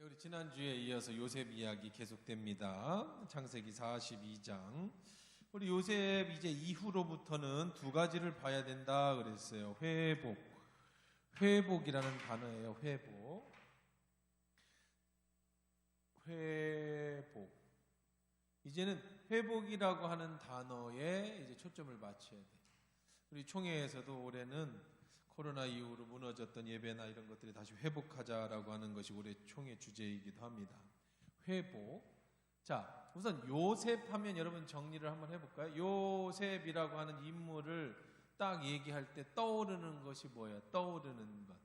우리 지난주에 이어서 요셉 이야기 계속됩니다. 창세기 42장. 우리 요셉 이제 이후로부터는 두 가지를 봐야 된다 그랬어요. 회복이라는 단어예요. 회복. 이제는 회복이라고 하는 단어에 이제 초점을 맞춰야 돼. 우리 총회에서도 올해는 코로나 이후로 무너졌던 예배나 이런 것들이 다시 회복하자라고 하는 것이 올해 총회 주제이기도 합니다. 회복. 자, 우선 요셉 하면 여러분 정리를 한번 해볼까요? 요셉이라고 하는 인물을 딱 얘기할 때 떠오르는 것이 뭐예요? 떠오르는 것.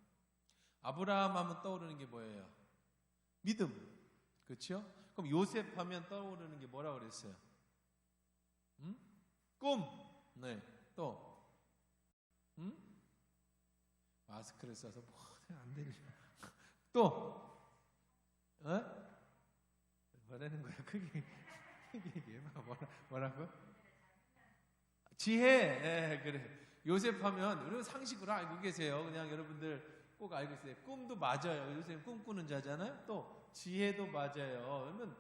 아브라함 하면 떠오르는 게 뭐예요? 믿음. 그렇죠? 그럼 요셉 하면 떠오르는 게 뭐라 그랬어요? 꿈. 네. 또 마스크를 써서 안 들려. 또 뭐라는 거야? 크게 얘기해봐. 뭐라고? 지혜. 예, 그래. 요셉 하면 여러분 상식으로 알고 계세요. 그냥 여러분들 꼭 알고 있어요. 꿈도 맞아요. 요셉 꿈꾸는 자잖아요. 또 지혜도 맞아요. 그러면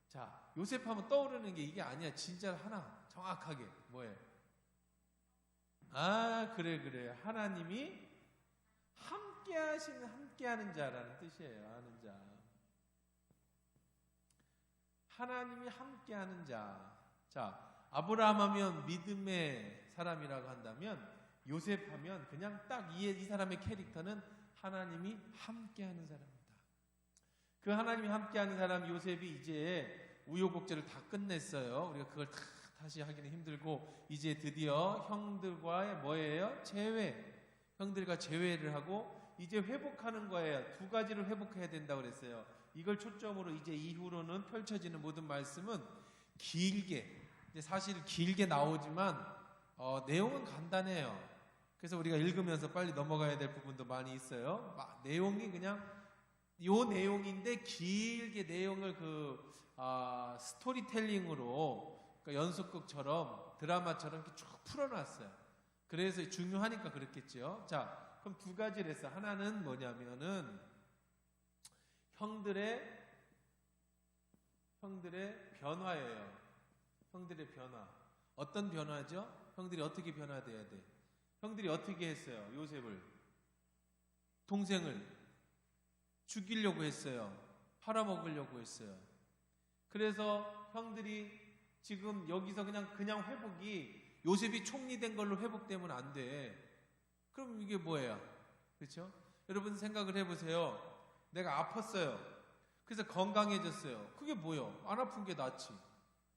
자, 요셉 하면 떠오르는 게 이게 아니야. 진짜 하나 정확하게 뭐예요? 아, 그래. 하나님이 함께하는 자라는 뜻이에요. 하는 자. 하나님이 함께하는 자. 자, 아브라함 하면 믿음의 사람이라고 한다면 요셉 하면 그냥 딱 이 사람의 캐릭터는 하나님이 함께하는 사람이다. 그 하나님이 함께하는 사람 요셉이 이제 우여곡절을 다 끝냈어요. 우리가 그걸 다시 하기는 힘들고 이제 드디어 형들과의 뭐예요? 형들과 재회를 하고 이제 회복하는 거예요. 두 가지를 회복해야 된다고 그랬어요. 이걸 초점으로 이제 이후로는 펼쳐지는 모든 말씀은 길게, 사실 길게 나오지만 내용은 간단해요. 그래서 우리가 읽으면서 빨리 넘어가야 될 부분도 많이 있어요. 내용이 그냥 요 내용인데 길게 내용을 스토리텔링으로, 그러니까 연속극처럼 드라마처럼 이렇게 쭉 풀어놨어요. 그래서 중요하니까 그렇겠죠. 자, 그럼 두 가지를 했어. 하나는 뭐냐면은 형들의 변화예요. 형들의 변화. 어떤 변화죠? 형들이 어떻게 변화돼야 돼? 형들이 어떻게 했어요? 요셉을, 동생을 죽이려고 했어요. 팔아먹으려고 했어요. 그래서 형들이 지금 여기서 그냥 회복이 요셉이 총리된 걸로 회복되면 안 돼. 그럼 이게 뭐예요? 그렇죠? 여러분 생각을 해보세요. 내가 아팠어요. 그래서 건강해졌어요. 그게 뭐예요? 안 아픈 게 낫지.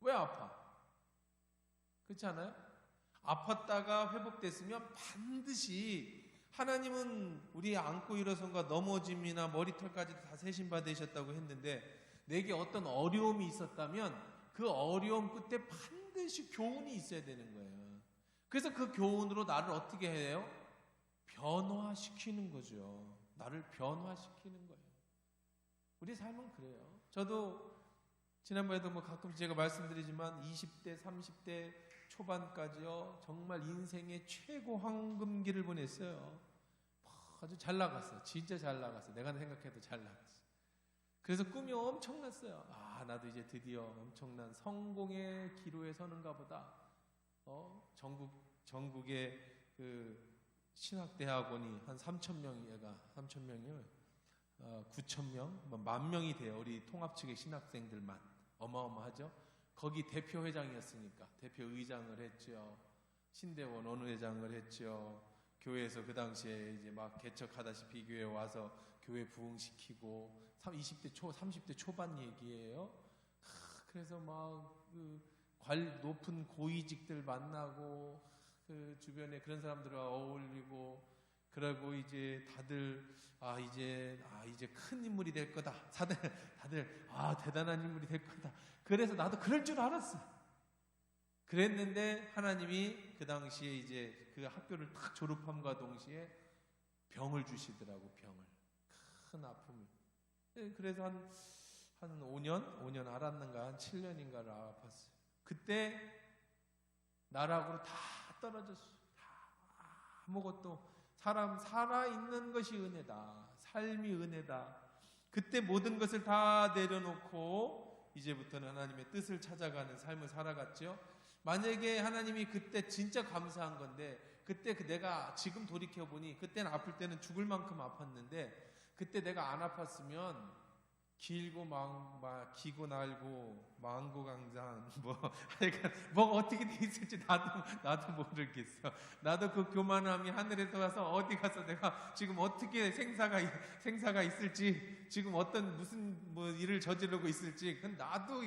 왜 아파? 그렇지 않아요? 아팠다가 회복됐으면 반드시 하나님은 우리 안고 일어선과 넘어짐이나 머리털까지 다 세심받으셨다고 했는데 내게 어떤 어려움이 있었다면 그 어려움 끝에 반드시 교훈이 있어야 되는 거예요. 그래서 그 교훈으로 나를 어떻게 해요? 변화시키는 거죠. 나를 변화시키는 거예요. 우리 삶은 그래요. 저도 지난번에도 가끔씩 제가 말씀드리지만 20대, 30대 초반까지요. 정말 인생의 최고 황금기를 보냈어요. 아주 잘 나갔어요. 진짜 잘 나갔어요. 내가 생각해도 잘 나갔어요. 그래서 꿈이 엄청났어요. 나도 이제 드디어 엄청난 성공의 기로에 서는가 보다. 전국의 그 신학대학원이 한 3,000명이요. 9,000명, 10,000명이 돼요. 우리 통합 측의 신학생들만. 어마어마하죠? 거기 대표 회장이었으니까 대표 의장을 했죠. 신대원 원회장을 했죠. 교회에서 그 당시에 이제 막 개척하다시피 교회에 와서 교회 부흥시키고 30대 초반 얘기예요. 그래서 막 높은 고위직들 만나고 그 주변에 그런 사람들과 어울리고 그러고 이제 다들 이제 큰 인물이 될 거다. 다들 대단한 인물이 될 거다. 그래서 나도 그럴 줄 알았어. 그랬는데 하나님이 그 당시에 이제 그 학교를 딱 졸업함과 동시에 병을 주시더라고. 큰 아픔을. 그래서 한 5년 알았는가 한 7년인가를 아팠어요. 그때 나락으로 다 떨어졌어요. 아무것도. 사람 살아있는 것이 은혜다. 삶이 은혜다. 그때 모든 것을 다 내려놓고 이제부터는 하나님의 뜻을 찾아가는 삶을 살아갔죠. 만약에 하나님이 그때 진짜 감사한 건데, 그때 내가 지금 돌이켜보니 그때는 아플 때는 죽을 만큼 아팠는데, 그때 내가 안 아팠으면 길고 기고 날고 망고강산 하여간 어떻게 돼 있을지 나도 모르겠어. 나도 그 교만함이 하늘에서 와서 어디 가서 내가 지금 어떻게 생사가 있을지, 지금 어떤 무슨 일을 저지르고 있을지, 나도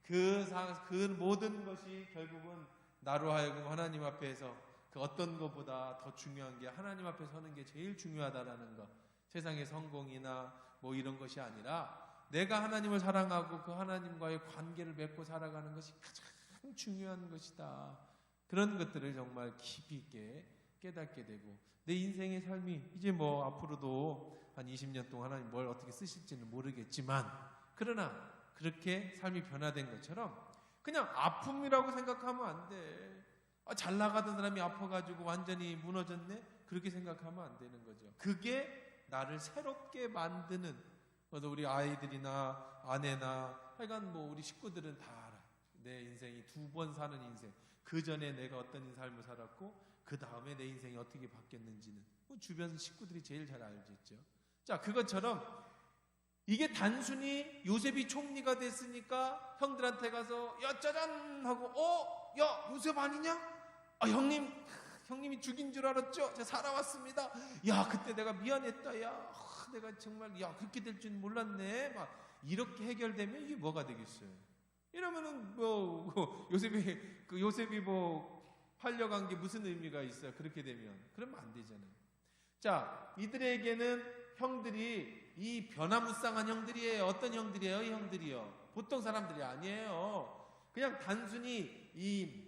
그 모든 것이 결국은 나로 하여금 하나님 앞에서 그 어떤 것보다 더 중요한 게 하나님 앞에 서는 게 제일 중요하다라는 것. 세상의 성공이나 이런 것이 아니라 내가 하나님을 사랑하고 그 하나님과의 관계를 맺고 살아가는 것이 가장 중요한 것이다. 그런 것들을 정말 깊이 있게 깨닫게 되고, 내 인생의 삶이 이제 앞으로도 한 20년 동안 하나님 뭘 어떻게 쓰실지는 모르겠지만, 그러나 그렇게 삶이 변화된 것처럼 그냥 아픔이라고 생각하면 안 돼. 잘 나가던 사람이 아파가지고 완전히 무너졌네? 그렇게 생각하면 안 되는 거죠. 그게 나를 새롭게 만드는, 그래서 우리 아이들이나 아내나 하여간 우리 식구들은 다 알아. 내 인생이 2번 사는 인생. 그 전에 내가 어떤 삶을 살았고 그 다음에 내 인생이 어떻게 바뀌었는지는 주변 식구들이 제일 잘 알겠죠. 자, 그것처럼 이게 단순히 요셉이 총리가 됐으니까 형들한테 가서 야 짜잔 하고 야 요셉 아니냐? 형님이 죽인 줄 알았죠? 제가 살아왔습니다. 야, 그때 내가 미안했다. 야, 내가 정말 그렇게 될 줄 몰랐네. 이렇게 해결되면 이게 뭐가 되겠어요? 이러면은 요셉이 팔려간 게 무슨 의미가 있어요? 그렇게 되면 그러면 안 되잖아요. 자, 이들에게는 형들이 이 변화무쌍한 형들이에요. 어떤 형들이에요? 이 형들이요. 보통 사람들이 아니에요. 그냥 단순히 이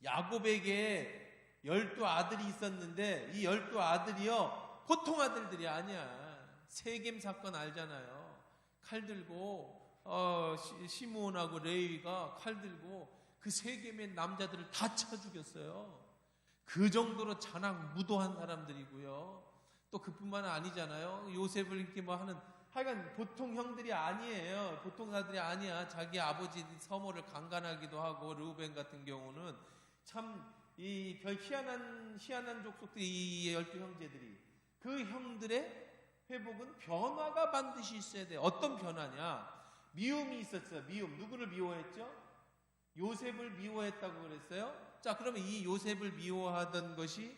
야곱에게 12아들이 있었는데 이 12아들이요 보통 아들들이 아니야. 세겜 사건 알잖아요. 칼 들고 시므온하고 레위가 칼 들고 그 세겜의 남자들을 다 쳐 죽였어요. 그 정도로 잔악 무도한 사람들이고요. 또 그뿐만 아니잖아요. 요셉을 이렇게 하는, 하여간 보통 형들이 아니에요. 보통 아들이 아니야. 자기 아버지 서모를 강간하기도 하고, 르우벤 같은 경우는 참 이 별 희한한 족속들이, 이 12형제들이, 그 형들의 회복은 변화가 반드시 있어야 돼요. 어떤 변화냐? 미움이 있었어요. 미움. 누구를 미워했죠? 요셉을 미워했다고 그랬어요. 자, 그러면 이 요셉을 미워하던 것이,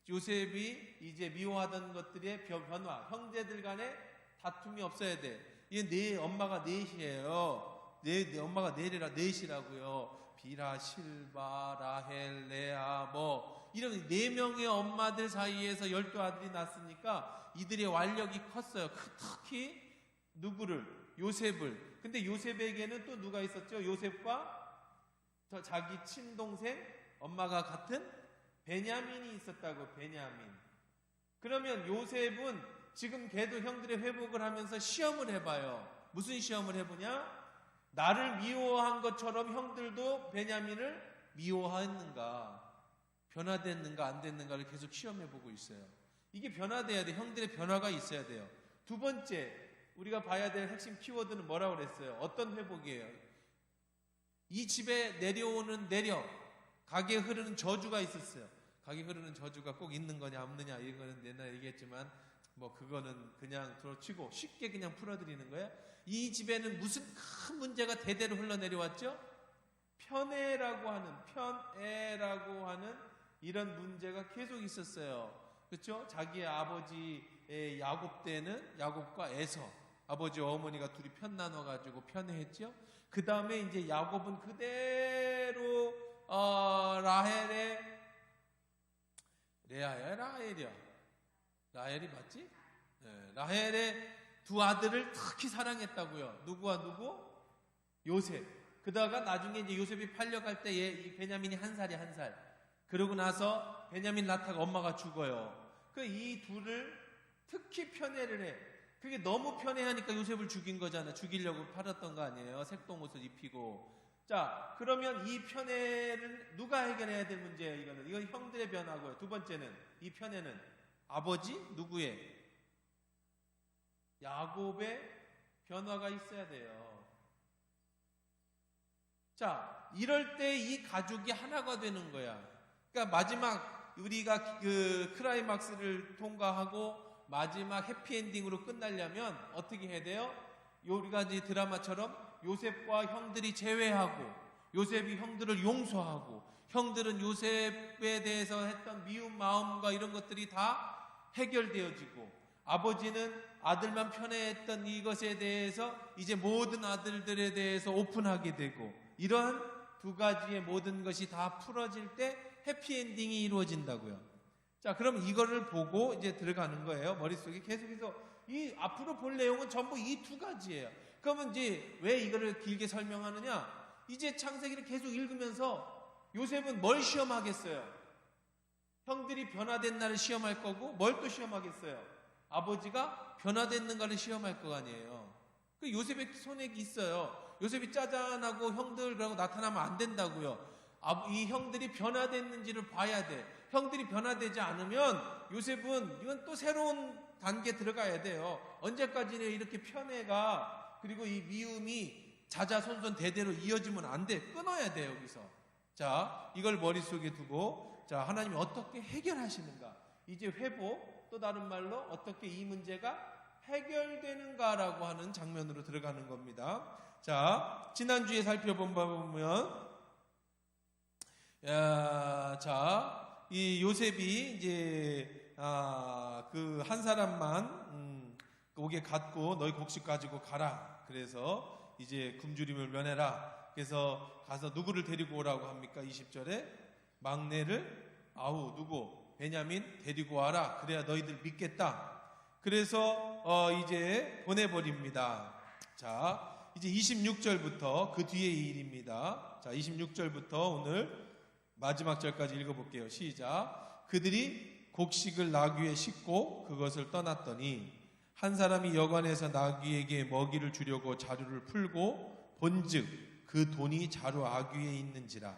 요셉이 이제 미워하던 것들의 변화, 형제들 간에 다툼이 없어야 돼. 이게 네 엄마가 넷이에요. 네 엄마가 넷이라고요. 비라, 실바, 라헬, 레아 이런 4명의 엄마들 사이에서 12아들이 났으니까 이들의 완력이 컸어요. 특히 누구를? 요셉을. 근데 요셉에게는 또 누가 있었죠? 요셉과 자기 친동생, 엄마가 같은 베냐민이 있었다고. 베냐민. 그러면 요셉은 지금 걔도 형들의 회복을 하면서 시험을 해봐요. 무슨 시험을 해보냐? 나를 미워한 것처럼 형들도 베냐민을 미워했는가, 변화됐는가 안 됐는가를 계속 시험해보고 있어요. 이게 변화돼야 돼. 형들의 변화가 있어야 돼요. 두 번째 우리가 봐야 될 핵심 키워드는 뭐라고 그랬어요? 어떤 회복이에요? 이 집에 내려오는 가게에 흐르는 저주가 있었어요. 가게에 흐르는 저주가 꼭 있는 거냐 없느냐 이거는 옛날에 얘기했지만 그거는 그냥 들어치고 쉽게 그냥 풀어드리는 거예요. 이 집에는 무슨 큰 문제가 대대로 흘러내려왔죠? 편애라고 하는 이런 문제가 계속 있었어요. 그렇죠? 자기의 아버지의 야곱 때는 야곱과 에서, 아버지 어머니가 둘이 편 나눠가지고 편애했죠. 그 다음에 이제 야곱은 그대로 라헬이 맞지? 네, 라헬의 두 아들을 특히 사랑했다고요. 누구와 누구? 요셉. 그러다가 나중에 이제 요셉이 팔려갈 때 이 베냐민이 한 살. 그러고 나서 베냐민 낳다가 엄마가 죽어요. 이 둘을 특히 편애를 해. 그게 너무 편애하니까 요셉을 죽인 거잖아요. 죽이려고 팔았던 거 아니에요. 색동옷을 입히고. 자, 그러면 이 편애를 누가 해결해야 될 문제예요? 이건 형들의 변화고요. 두 번째는 이 편애는 아버지 누구의? 야곱의 변화가 있어야 돼요. 자, 이럴 때 이 가족이 하나가 되는 거야. 그러니까 마지막 우리가 그 클라이막스를 통과하고 마지막 해피엔딩으로 끝나려면 어떻게 해야 돼요? 우리가 이제 드라마처럼 요셉과 형들이 재회하고, 요셉이 형들을 용서하고, 형들은 요셉에 대해서 했던 미운 마음과 이런 것들이 다 해결되어지고, 아버지는 아들만 편애했던 이것에 대해서 이제 모든 아들들에 대해서 오픈하게 되고, 이러한 두 가지의 모든 것이 다 풀어질 때 해피엔딩이 이루어진다고요. 자, 그럼 이거를 보고 이제 들어가는 거예요. 머릿속에 계속해서 이 앞으로 볼 내용은 전부 이 두 가지예요. 그러면 이제 왜 이거를 길게 설명하느냐? 이제 창세기를 계속 읽으면서 요셉은 뭘 시험하겠어요? 형들이 변화된 날을 시험할 거고, 뭘 또 시험하겠어요? 아버지가 변화됐는가를 시험할 거 아니에요. 그 요셉의 손에 있어요. 요셉이 짜잔하고 형들하고 나타나면 안 된다고요. 이 형들이 변화됐는지를 봐야 돼. 형들이 변화되지 않으면 요셉은 이건 또 새로운 단계 들어가야 돼요. 언제까지는 이렇게 편애가, 그리고 이 미움이 자자손손 대대로 이어지면 안 돼. 끊어야 돼, 여기서. 자, 이걸 머릿속에 두고, 자, 하나님이 어떻게 해결하시는가? 이제 회복, 또 다른 말로 어떻게 이 문제가 해결되는가라고 하는 장면으로 들어가는 겁니다. 자, 지난주에 살펴본 바 보면, 자, 이 요셉이 이제, 그 한 사람만, 옥에 갖고 너희 곡식 가지고 가라. 그래서 이제 굶주림을 면해라. 그래서 가서 누구를 데리고 오라고 합니까? 20절에 막내를, 누구? 베냐민 데리고 와라. 그래야 너희들 믿겠다. 그래서 이제 보내버립니다. 자, 이제 26절부터 그 뒤의 일입니다. 자, 26절부터 오늘 마지막 절까지 읽어볼게요. 시작. 그들이 곡식을 나귀에 싣고 그것을 떠났더니 한 사람이 여관에서 나귀에게 먹이를 주려고 자루를 풀고 본즉 그 돈이 자루 아귀에 있는지라.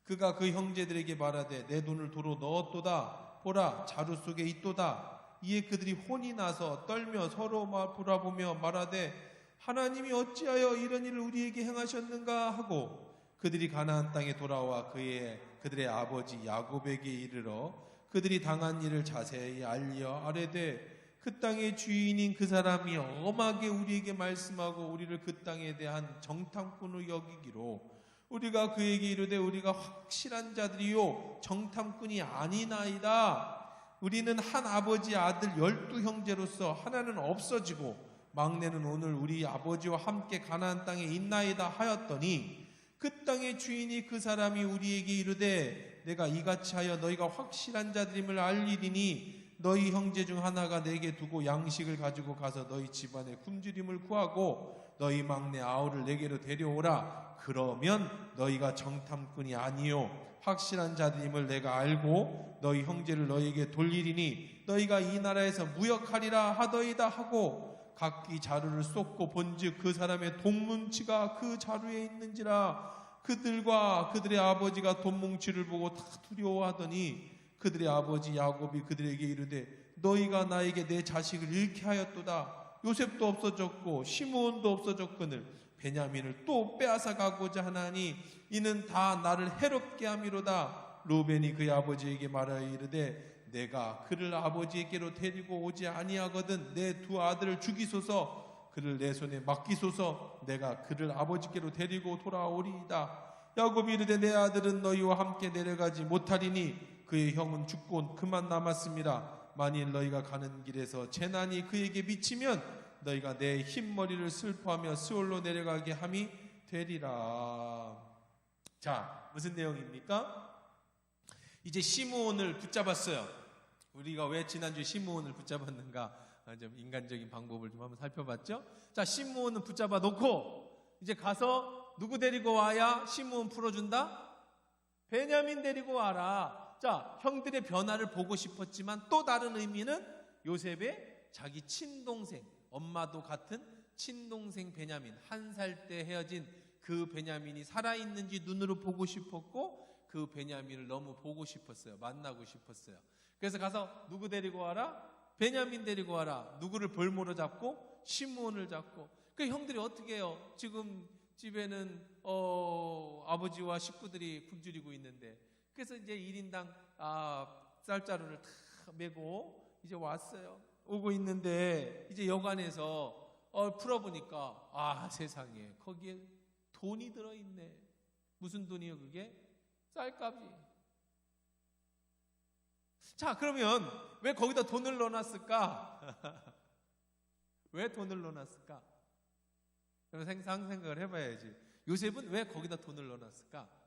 그가 그 형제들에게 말하되 내 돈을 도로 넣었도다. 보라, 자루 속에 있도다. 이에 그들이 혼이 나서 떨며 서로 돌아보며 말하되 하나님이 어찌하여 이런 일을 우리에게 행하셨는가 하고 그들이 가나안 땅에 돌아와 그들의 아버지 야곱에게 이르러 그들이 당한 일을 자세히 알려 아뢰되 그 땅의 주인인 그 사람이 엄하게 우리에게 말씀하고 우리를 그 땅에 대한 정탐꾼으로 여기기로 우리가 그에게 이르되 우리가 확실한 자들이요 정탐꾼이 아니나이다. 우리는 한 아버지 아들 12형제로서 하나는 없어지고 막내는 오늘 우리 아버지와 함께 가나안 땅에 있나이다 하였더니 그 땅의 주인이 그 사람이 우리에게 이르되 내가 이같이 하여 너희가 확실한 자들임을 알리리니 너희 형제 중 하나가 내게 두고 양식을 가지고 가서 너희 집안에 굶주림을 구하고 너희 막내 아우를 내게로 데려오라. 그러면 너희가 정탐꾼이 아니요 확실한 자들임을 내가 알고 너희 형제를 너희에게 돌리리니 너희가 이 나라에서 무역하리라 하더이다 하고 각기 자루를 쏟고 본즉 그 사람의 돈뭉치가 그 자루에 있는지라. 그들과 그들의 아버지가 돈뭉치를 보고 다 두려워하더니 그들의 아버지 야곱이 그들에게 이르되 너희가 나에게 내 자식을 잃게 하였도다. 요셉도 없어졌고 시므온도 없어졌거늘 베냐민을 또 빼앗아 가고자 하나니 이는 다 나를 해롭게 함이로다. 루벤이 그의 아버지에게 말하여 이르되 내가 그를 아버지에게로 데리고 오지 아니하거든 내 두 아들을 죽이소서. 그를 내 손에 맡기소서. 내가 그를 아버지께로 데리고 돌아오리이다. 야곱이 이르되 내 아들은 너희와 함께 내려가지 못하리니 그의 형은 죽고 그만 남았습니다. 만일 너희가 가는 길에서 재난이 그에게 미치면 너희가 내 흰머리를 슬퍼하며 스올로 내려가게 함이 되리라. 자, 무슨 내용입니까? 이제 시므온을 붙잡았어요. 우리가 왜 지난주에 시므온을 붙잡았는가? 좀 인간적인 방법을 좀 한번 살펴봤죠. 자, 시므온은 붙잡아 놓고 이제 가서 누구 데리고 와야 시므온 풀어준다? 베냐민 데리고 와라. 자, 형들의 변화를 보고 싶었지만 또 다른 의미는 요셉의 자기 친동생, 엄마도 같은 친동생 베냐민, 1살 때 헤어진 그 베냐민이 살아있는지 눈으로 보고 싶었고 그 베냐민을 너무 보고 싶었어요. 만나고 싶었어요. 그래서 가서 누구 데리고 와라? 베냐민 데리고 와라. 누구를 볼모로 잡고? 시므온을 잡고. 그 형들이 어떻게 해요? 지금 집에는 아버지와 식구들이 굶주리고 있는데, 그래서 이제 1인당 쌀자루를 다 메고 이제 왔어요. 오고 있는데 이제 여관에서 풀어보니까 세상에 거기에 돈이 들어있네. 무슨 돈이요 그게? 쌀값이. 자, 그러면 왜 거기다 돈을 넣어놨을까? 왜 돈을 넣어놨을까? 여러분 생각을 해봐야지. 요셉은 왜 거기다 돈을 넣어놨을까?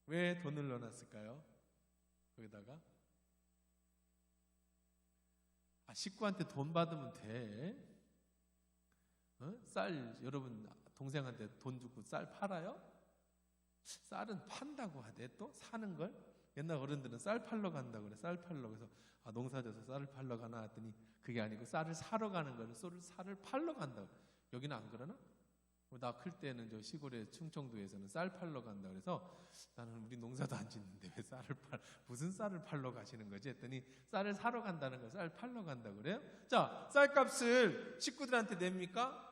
왜 돈을 넣어놨을까요? 거기다가 식구한테 돈 받으면 돼. 쌀, 여러분 동생한테 돈 주고 쌀 팔아요? 쌀은 판다고 하대. 또 사는 걸? 옛날 어른들은 쌀 팔러 간다고 그래. 쌀 팔러. 그래서 농사져서 쌀을 팔러 가나 했더니 그게 아니고 쌀을 사러 가는 거를 쌀을 팔러 간다고. 여기는 안 그러나? 나 클 때는 저 시골의 충청도에서는 쌀 팔러 간다 그래서 나는 우리 농사도 안 짓는데 왜 무슨 쌀을 팔러 가시는 거지 했더니 쌀을 사러 간다는 거예요. 쌀 팔러 간다 그래요? 자, 쌀값을 식구들한테 냅니까?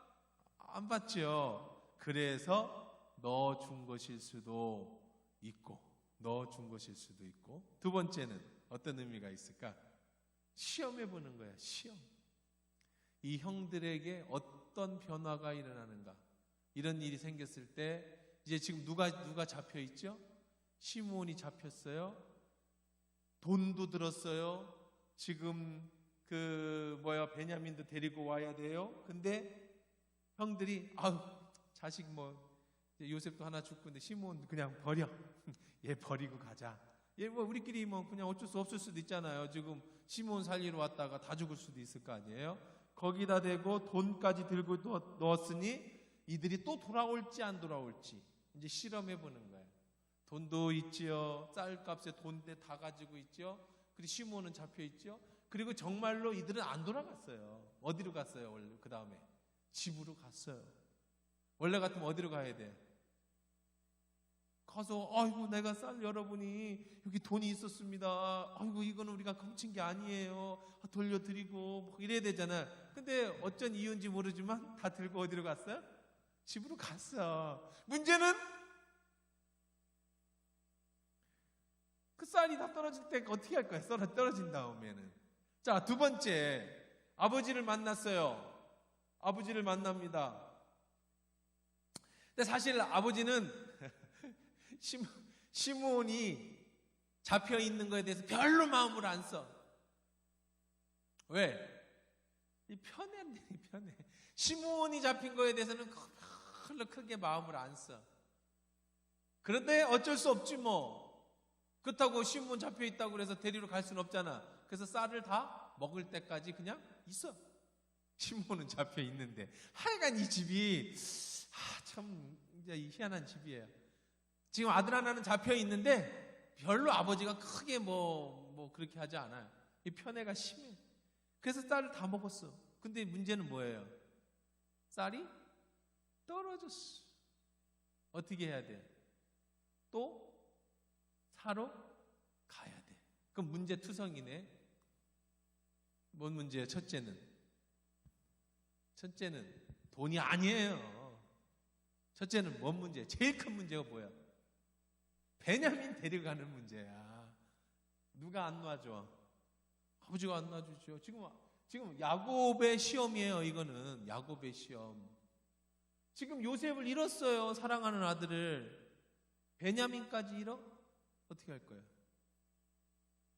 안 받죠. 그래서 넣어준 것일 수도 있고 두 번째는 어떤 의미가 있을까? 시험해 보는 거야. 시험. 이 형들에게 어떤 변화가 일어나는가? 이런 일이 생겼을 때 이제 지금 누가 잡혀 있죠? 시므온이 잡혔어요. 돈도 들었어요. 지금 베냐민도 데리고 와야 돼요. 근데 형들이 자식 요셉도 하나 죽고 근데 시므온 그냥 버려. 얘 버리고 가자. 얘 우리끼리 그냥 어쩔 수 없을 수도 있잖아요. 지금 시므온 살리러 왔다가 다 죽을 수도 있을 거 아니에요. 거기다 대고 돈까지 들고 넣었으니 이들이 또 돌아올지 안 돌아올지 이제 실험해 보는 거예요. 돈도 있지요. 쌀값에 돈대 다 가지고 있죠. 그리고 시므온은 잡혀 있죠. 그리고 정말로 이들은 안 돌아갔어요. 어디로 갔어요? 원래 그 다음에 집으로 갔어요. 원래 같으면 어디로 가야 돼? 가서 내가 쌀 여러분이 여기 돈이 있었습니다. 이거는 우리가 훔친 게 아니에요. 돌려드리고 이래야 되잖아. 근데 어쩐 이유인지 모르지만 다 들고 어디로 갔어요? 집으로 갔어. 문제는 그 쌀이 다 떨어질 때 어떻게 할 거야? 떨어진 다음에는. 자, 두 번째, 아버지를 만났어요. 아버지를 만납니다. 근데 사실 아버지는 시므온이 잡혀 있는 거에 대해서 별로 마음을 안 써. 왜? 편해. 시므온이 잡힌 거에 대해서는 별로 크게 마음을 안 써. 그런데 어쩔 수 없지 뭐. 그렇다고 시므온 잡혀 있다고 그래서 데리러 갈 수는 없잖아. 그래서 쌀을 다 먹을 때까지 그냥 있어. 시므온은 잡혀 있는데. 하여간 이 집이 참 이제 희한한 집이에요. 지금 아들 하나는 잡혀 있는데 별로 아버지가 크게 그렇게 하지 않아요. 이 편애가 심해. 그래서 쌀을 다 먹었어. 근데 문제는 뭐예요? 쌀이 떨어졌어. 어떻게 해야 돼? 또 사러 가야 돼. 그럼 문제 투성이네. 뭔 문제예요? 첫째는 돈이 아니에요. 첫째는 뭔 문제예요? 제일 큰 문제가 뭐야? 베냐민 데려가는 문제야. 누가 안 놔줘? 아버지가 안 놔주죠. 지금 야곱의 시험이에요. 이거는 야곱의 시험. 지금 요셉을 잃었어요. 사랑하는 아들을. 베냐민까지 잃어? 어떻게 할 거야?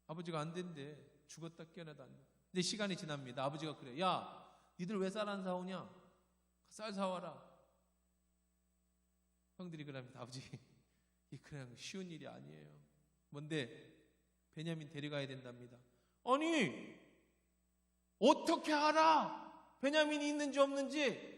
아버지가 안 된대. 죽었다 깨어나도 안 돼. 근데 시간이 지납니다. 아버지가 그래. 야, 니들 왜 쌀 안 사오냐? 쌀 사와라. 형들이 그럽니다. 아버지, 이 그냥 쉬운 일이 아니에요. 뭔데? 베냐민 데려가야 된답니다. 아니, 어떻게 알아? 베냐민이 있는지 없는지?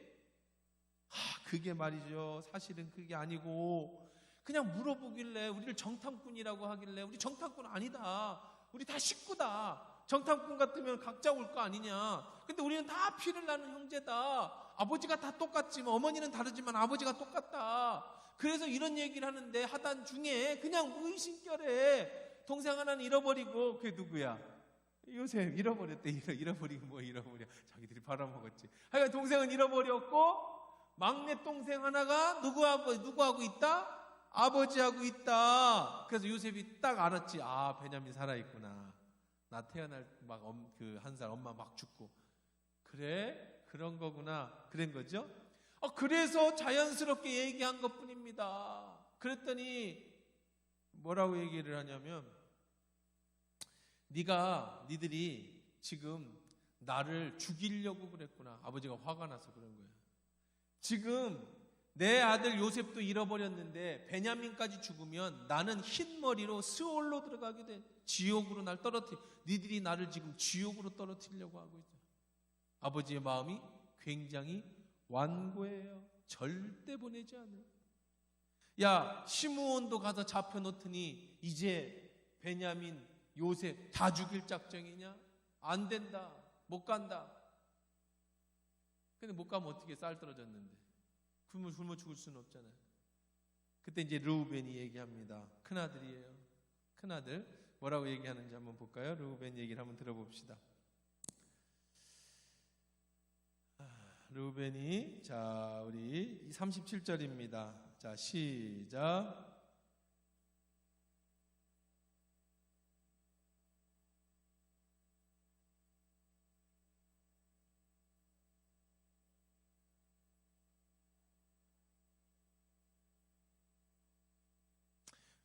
그게 말이죠. 사실은 그게 아니고 그냥 물어보길래 우리를 정탐꾼이라고 하길래 우리 정탐꾼 아니다. 우리 다 식구다. 정탐꾼 같으면 각자 올 거 아니냐. 근데 우리는 다 피를 나는 형제다. 아버지가 다 똑같지만 어머니는 다르지만 아버지가 똑같다. 그래서 이런 얘기를 하는데 하단 중에 그냥 무의식결에 동생 하나는 잃어버리고 그게 누구야? 요셉 잃어버렸대. 잃어버리고 뭐 잃어버려. 자기들이 팔아먹었지. 하여간 동생은 잃어버렸고 막내 동생 하나가 누구하고 있다? 아버지하고 있다. 그래서 요셉이 딱 알았지. 아, 베냐민 살아있구나. 나 태어날 막 그 한 살 엄마 막 죽고. 그래? 그런 거구나. 그런 거죠. 그래서 자연스럽게 얘기한 것 뿐입니다. 그랬더니 뭐라고 얘기를 하냐면, 니들이 지금 나를 죽이려고 그랬구나. 아버지가 화가 나서 그런 거예요. 지금 내 아들 요셉도 잃어버렸는데 베냐민까지 죽으면 나는 흰머리로 스올로 들어가게 돼. 지옥으로 날 떨어뜨려. 니들이 나를 지금 지옥으로 떨어뜨리려고 하고 있어요. 아버지의 마음이 굉장히 완고해요. 절대 보내지 않아요. 야, 시므온도 가서 잡혀놓더니 이제 베냐민, 요셉 다 죽일 작정이냐? 안 된다. 못 간다. 근데 못 가면 어떻게 쌀 떨어졌는데. 굶어 죽을 수는 없잖아요. 그때 이제 르우벤이 얘기합니다. 큰아들이에요. 큰아들. 뭐라고 얘기하는지 한번 볼까요? 르우벤 얘기를 한번 들어봅시다. 르우벤이, 자, 우리 37절입니다. 자, 시작.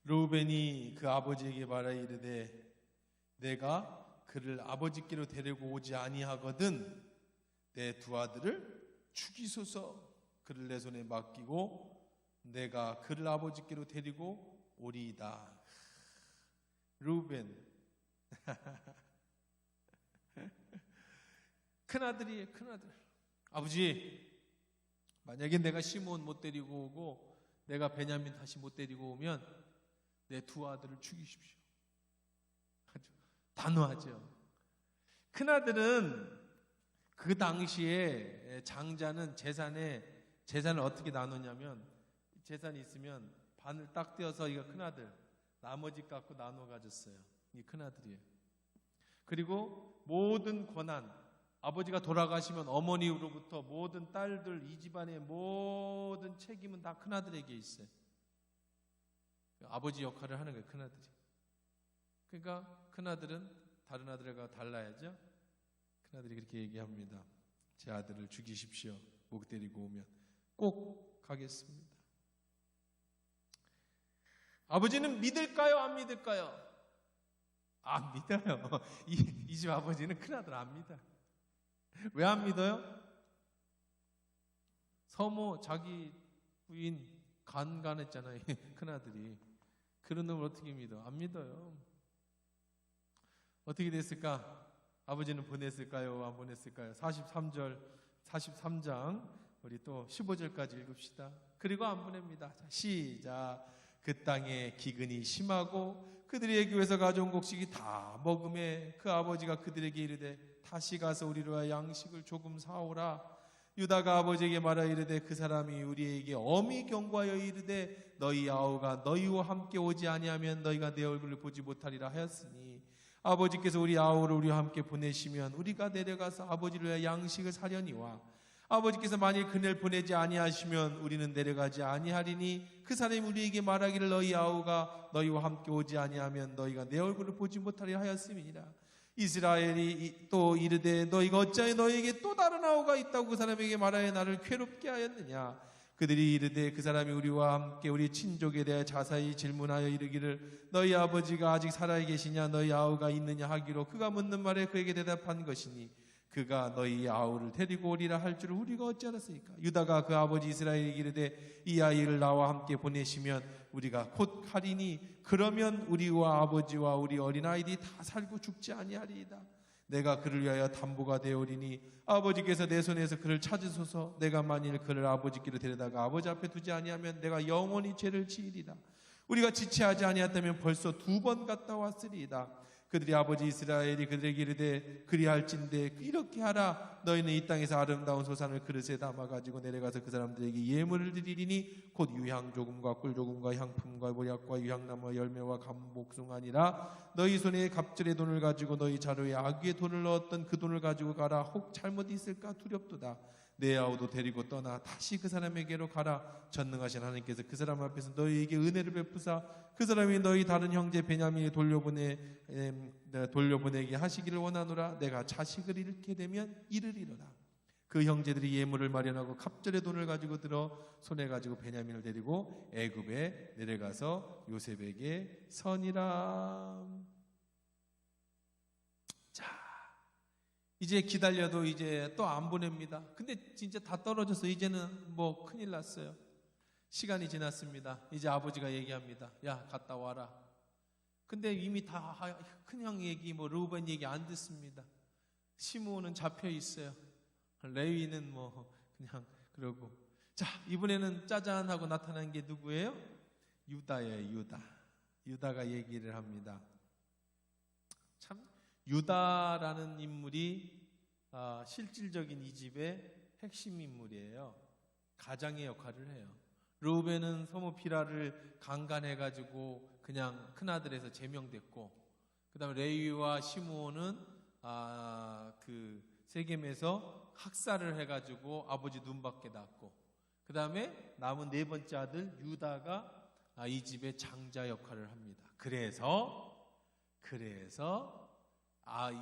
르우벤이 그 아버지에게 말하 이르되 내가 그를 아버지께로 데리고 오지 아니하거든 내 두 아들을 죽이소서. 그를 내 손에 맡기고 내가 그를 아버지께로 데리고 오리이다. 르우벤 큰아들이에요. 큰아들. 아버지, 만약에 내가 시므온 못 데리고 오고 내가 베냐민 다시 못 데리고 오면 내 두 아들을 죽이십시오. 아주 단호하죠. 큰아들은 그 당시에 장자는 재산을 어떻게 나누냐면, 재산이 있으면 반을 딱 떼어서 이거 큰아들, 나머지 갖고 나눠 가졌어요. 이 큰아들이에요. 그리고 모든 권한, 아버지가 돌아가시면 어머니로부터 모든 딸들, 이 집안의 모든 책임은 다 큰아들에게 있어요. 아버지 역할을 하는 거예요, 큰아들이. 그러니까 큰아들은 다른 아들과 달라야죠. 큰아들이 그렇게 얘기합니다. 제 아들을 죽이십시오. 못 데리고 오면 꼭 가겠습니다. 아버지는 믿을까요? 안 믿을까요? 안 믿어요. 이 집 아버지는 큰아들 안 믿어요. 왜 안 믿어요? 서모 자기 부인 간간했잖아요. 큰아들이. 그런 놈을 어떻게 믿어? 안 믿어요. 어떻게 됐을까? 아버지는 보냈을까요? 안 보냈을까요? 43장 우리 또 15절까지 읽읍시다. 그리고 안 보냅니다. 자, 시작. 그 땅에 기근이 심하고 그들의 교회에서 가져온 곡식이 다 먹음에 그 아버지가 그들에게 이르되 다시 가서 우리로 하여 양식을 조금 사오라. 유다가 아버지에게 말하 이르되 그 사람이 우리에게 엄히 경고하여 이르되 너희 아우가 너희와 함께 오지 아니하면 너희가 내 얼굴을 보지 못하리라 하였으니 아버지께서 우리 아우를 우리와 함께 보내시면 우리가 내려가서 아버지를 위하여 양식을 사려니와 아버지께서 만일 그날 보내지 아니하시면 우리는 내려가지 아니하리니 그 사람이 우리에게 말하기를 너희 아우가 너희와 함께 오지 아니하면 너희가 내 얼굴을 보지 못하리라 하였음이니라. 이스라엘이 또 이르되 너희가 어찌하여 너희에게 또 다른 아우가 있다고 그 사람에게 말하여 나를 괴롭게 하였느냐. 그들이 이르되 그 사람이 우리와 함께 우리 친족에 대해 자세히 질문하여 이르기를 너희 아버지가 아직 살아 계시냐 너희 아우가 있느냐 하기로 그가 묻는 말에 그에게 대답한 것이니 그가 너희 아우를 데리고 오리라 할 줄을 우리가 어찌 알았으니까. 유다가 그 아버지 이스라엘에게 이르되 이 아이를 나와 함께 보내시면 우리가 곧 가리니 그러면 우리와 아버지와 우리 어린아이들이 다 살고 죽지 아니하리이다. 내가 그를 위하여 담보가 되오리니 아버지께서 내 손에서 그를 찾으소서. 내가 만일 그를 아버지께로 데려다가 아버지 앞에 두지 아니하면 내가 영원히 죄를 지으리라. 우리가 지체하지 아니했다면 벌써 2번 갔다 왔으리이다. 그들이 아버지 이스라엘이 그들에게 이르되 그리할진대 이렇게 하라. 너희는 이 땅에서 아름다운 소산을 그릇에 담아가지고 내려가서 그 사람들에게 예물을 드리리니 곧 유향 조금과 꿀 조금과 향품과 모약과 유향나무와 열매와 감복숭 아니라 너희 손에 갑절의 돈을 가지고 너희 자루에 아귀의 돈을 넣었던 그 돈을 가지고 가라. 혹 잘못 있을까 두렵도다. 내 아우도 데리고 떠나 다시 그 사람에게로 가라. 전능하신 하나님께서 그 사람 앞에서 너희에게 은혜를 베푸사 그 사람이 너희 다른 형제 베냐민이 돌려보내게 하시기를 원하노라. 내가 자식을 잃게 되면 이르리로다. 그 형제들이 예물을 마련하고 갑절의 돈을 가지고 들어 손에 가지고 베냐민을 데리고 애굽에 내려가서 요셉에게 서니라. 자, 이제 기다려도 이제 또 안 보냅니다. 근데 진짜 다 떨어져서 이제는 뭐 큰일 났어요. 시간이 지났습니다. 이제 아버지가 얘기합니다. 야, 갔다 와라. 근데 이미 다 큰형 얘기, 뭐 르우벤 얘기 안 듣습니다. 시므온은 잡혀 있어요. 레위는 뭐 그냥 그러고. 자, 이번에는 짜잔 하고 나타난 게 누구예요? 유다예요. 유다가 얘기를 합니다. 참 유다라는 인물이 실질적인 이 집의 핵심 인물이에요. 가장의 역할을 해요. 르우벤은 소모 피라를 강간해가지고 그냥 큰아들에서 제명됐고, 그 다음에 레위와 시므온은 그 세겜에서 학살을 해가지고 아버지 눈밖에 났고, 그 다음에 남은 네 번째 아들 유다가 이 집의 장자 역할을 합니다. 그래서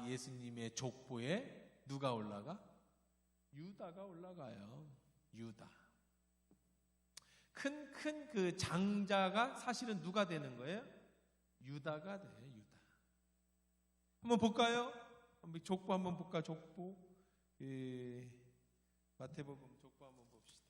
예수님의 족보에 누가 올라가? 유다가 올라가요. 유다. 큰 그 장자가 사실은 누가 되는 거예요? 유다가 돼요. 유다. 한번 볼까요? 족보 한번 볼까? 족보. 마태복음 족보 한번 봅시다.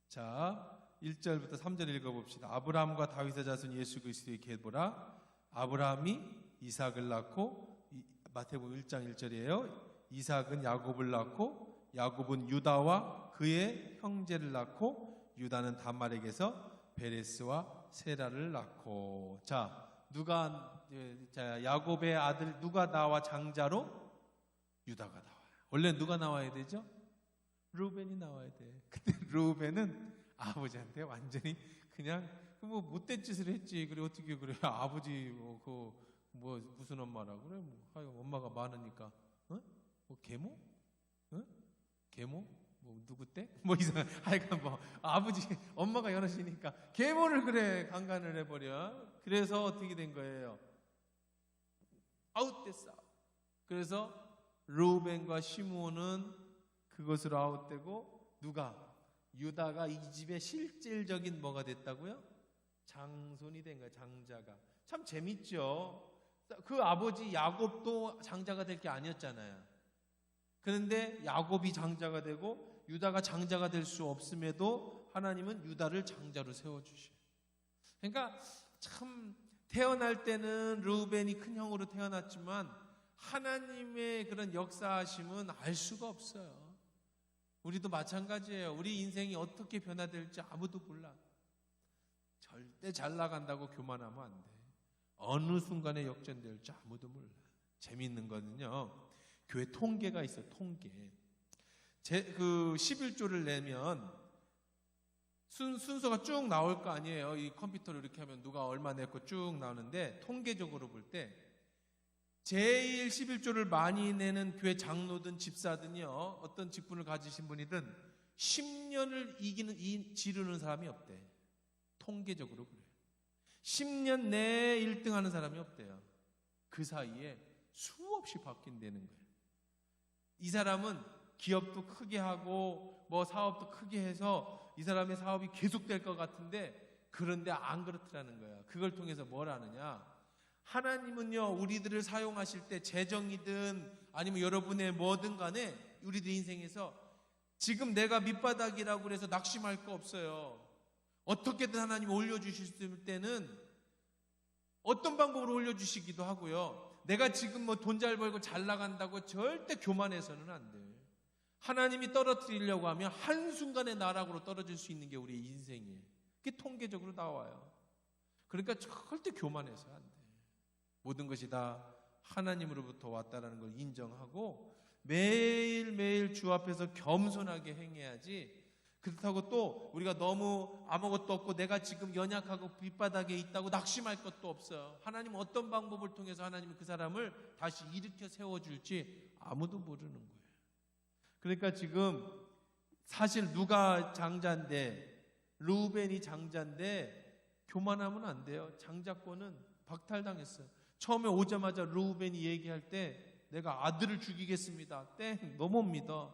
자, 1절부터 3절 읽어봅시다. 아브라함과 다윗의 자손 예수 그리스도의 계보라. 아브라함이 이삭을 낳고, 마태복음 1장 1절이에요. 이삭은 야곱을 낳고, 야곱은 유다와 그의 형제를 낳고, 유다는 다말에게서 베레스와 세라를 낳고. 자, 야곱의 아들 누가 나와 장자로? 유다가 나와요. 원래 누가 나와야 되죠? 르우벤이 나와야 돼. 근데 르우벤은 아버지한테 완전히 그냥 뭐 못된 짓을 했지. 그래 어떻게 그래? 아버지 무슨 엄마라고 그래? 엄마가 많으니까. 뭐 계모? 계모? 뭐 누구 때? 뭐 이상. 하여간 뭐 아버지 엄마가 여럿이니까 계모를 그래 강간을 해버려. 그래서 어떻게 된 거예요? 아웃됐어. 그래서 르우벤과 시므온은 그것으로 아웃되고, 누가? 유다가 이 집의 실질적인 뭐가 됐다고요? 장손이 된 거예요. 장자가. 참 재밌죠. 그 아버지 야곱도 장자가 될 게 아니었잖아요. 그런데 야곱이 장자가 되고 유다가 장자가 될 수 없음에도 하나님은 유다를 장자로 세워주셔요. 그러니까 참 태어날 때는 르우벤이 큰 형으로 태어났지만 하나님의 그런 역사하심은 알 수가 없어요. 우리도 마찬가지예요. 우리 인생이 어떻게 변화될지 아무도 몰라. 절대 잘 나간다고 교만하면 안 돼. 어느 순간에 역전될지 아무도 몰라. 재미있는 거는요, 교회 통계가 있어요. 통계. 그 11조를 내면 순서가 쭉 나올 거 아니에요. 이 컴퓨터로 이렇게 하면 누가 얼마 냈고 쭉 나오는데, 통계적으로 볼 때 제일 11조를 많이 내는 교회 장로든 집사든요, 어떤 직분을 가지신 분이든 10년을 지르는 사람이 없대. 통계적으로 그래요. 10년 내에 1등 하는 사람이 없대요. 그 사이에 수없이 바뀐다는 거예요. 이 사람은 기업도 크게 하고 뭐 사업도 크게 해서 이 사람의 사업이 계속될 것 같은데, 그런데 안 그렇더라는 거야. 그걸 통해서 뭘 하느냐? 하나님은요, 우리들을 사용하실 때 재정이든 아니면 여러분의 뭐든 간에 우리들 인생에서 지금 내가 밑바닥이라고 해서 낙심할 거 없어요. 어떻게든 하나님 올려주실 때는 어떤 방법으로 올려주시기도 하고요. 내가 지금 뭐 돈 잘 벌고 잘 나간다고 절대 교만해서는 안 돼. 하나님이 떨어뜨리려고 하면 한순간에 나락으로 떨어질 수 있는 게 우리의 인생이에요. 그게 통계적으로 나와요. 그러니까 절대 교만해서 안 돼. 모든 것이 다 하나님으로부터 왔다라는 걸 인정하고 매일매일 주 앞에서 겸손하게 행해야지. 그렇다고 또 우리가 너무 아무것도 없고 내가 지금 연약하고 밑바닥에 있다고 낙심할 것도 없어요. 하나님 어떤 방법을 통해서 하나님이 그 사람을 다시 일으켜 세워줄지 아무도 모르는 거예요. 그러니까 지금 사실 누가 장자인데, 르우벤이 장자인데 교만하면 안 돼요. 장자권은 박탈당했어요. 처음에 오자마자 르우벤이 얘기할 때 내가 아들을 죽이겠습니다. 땡, 너 못 믿어.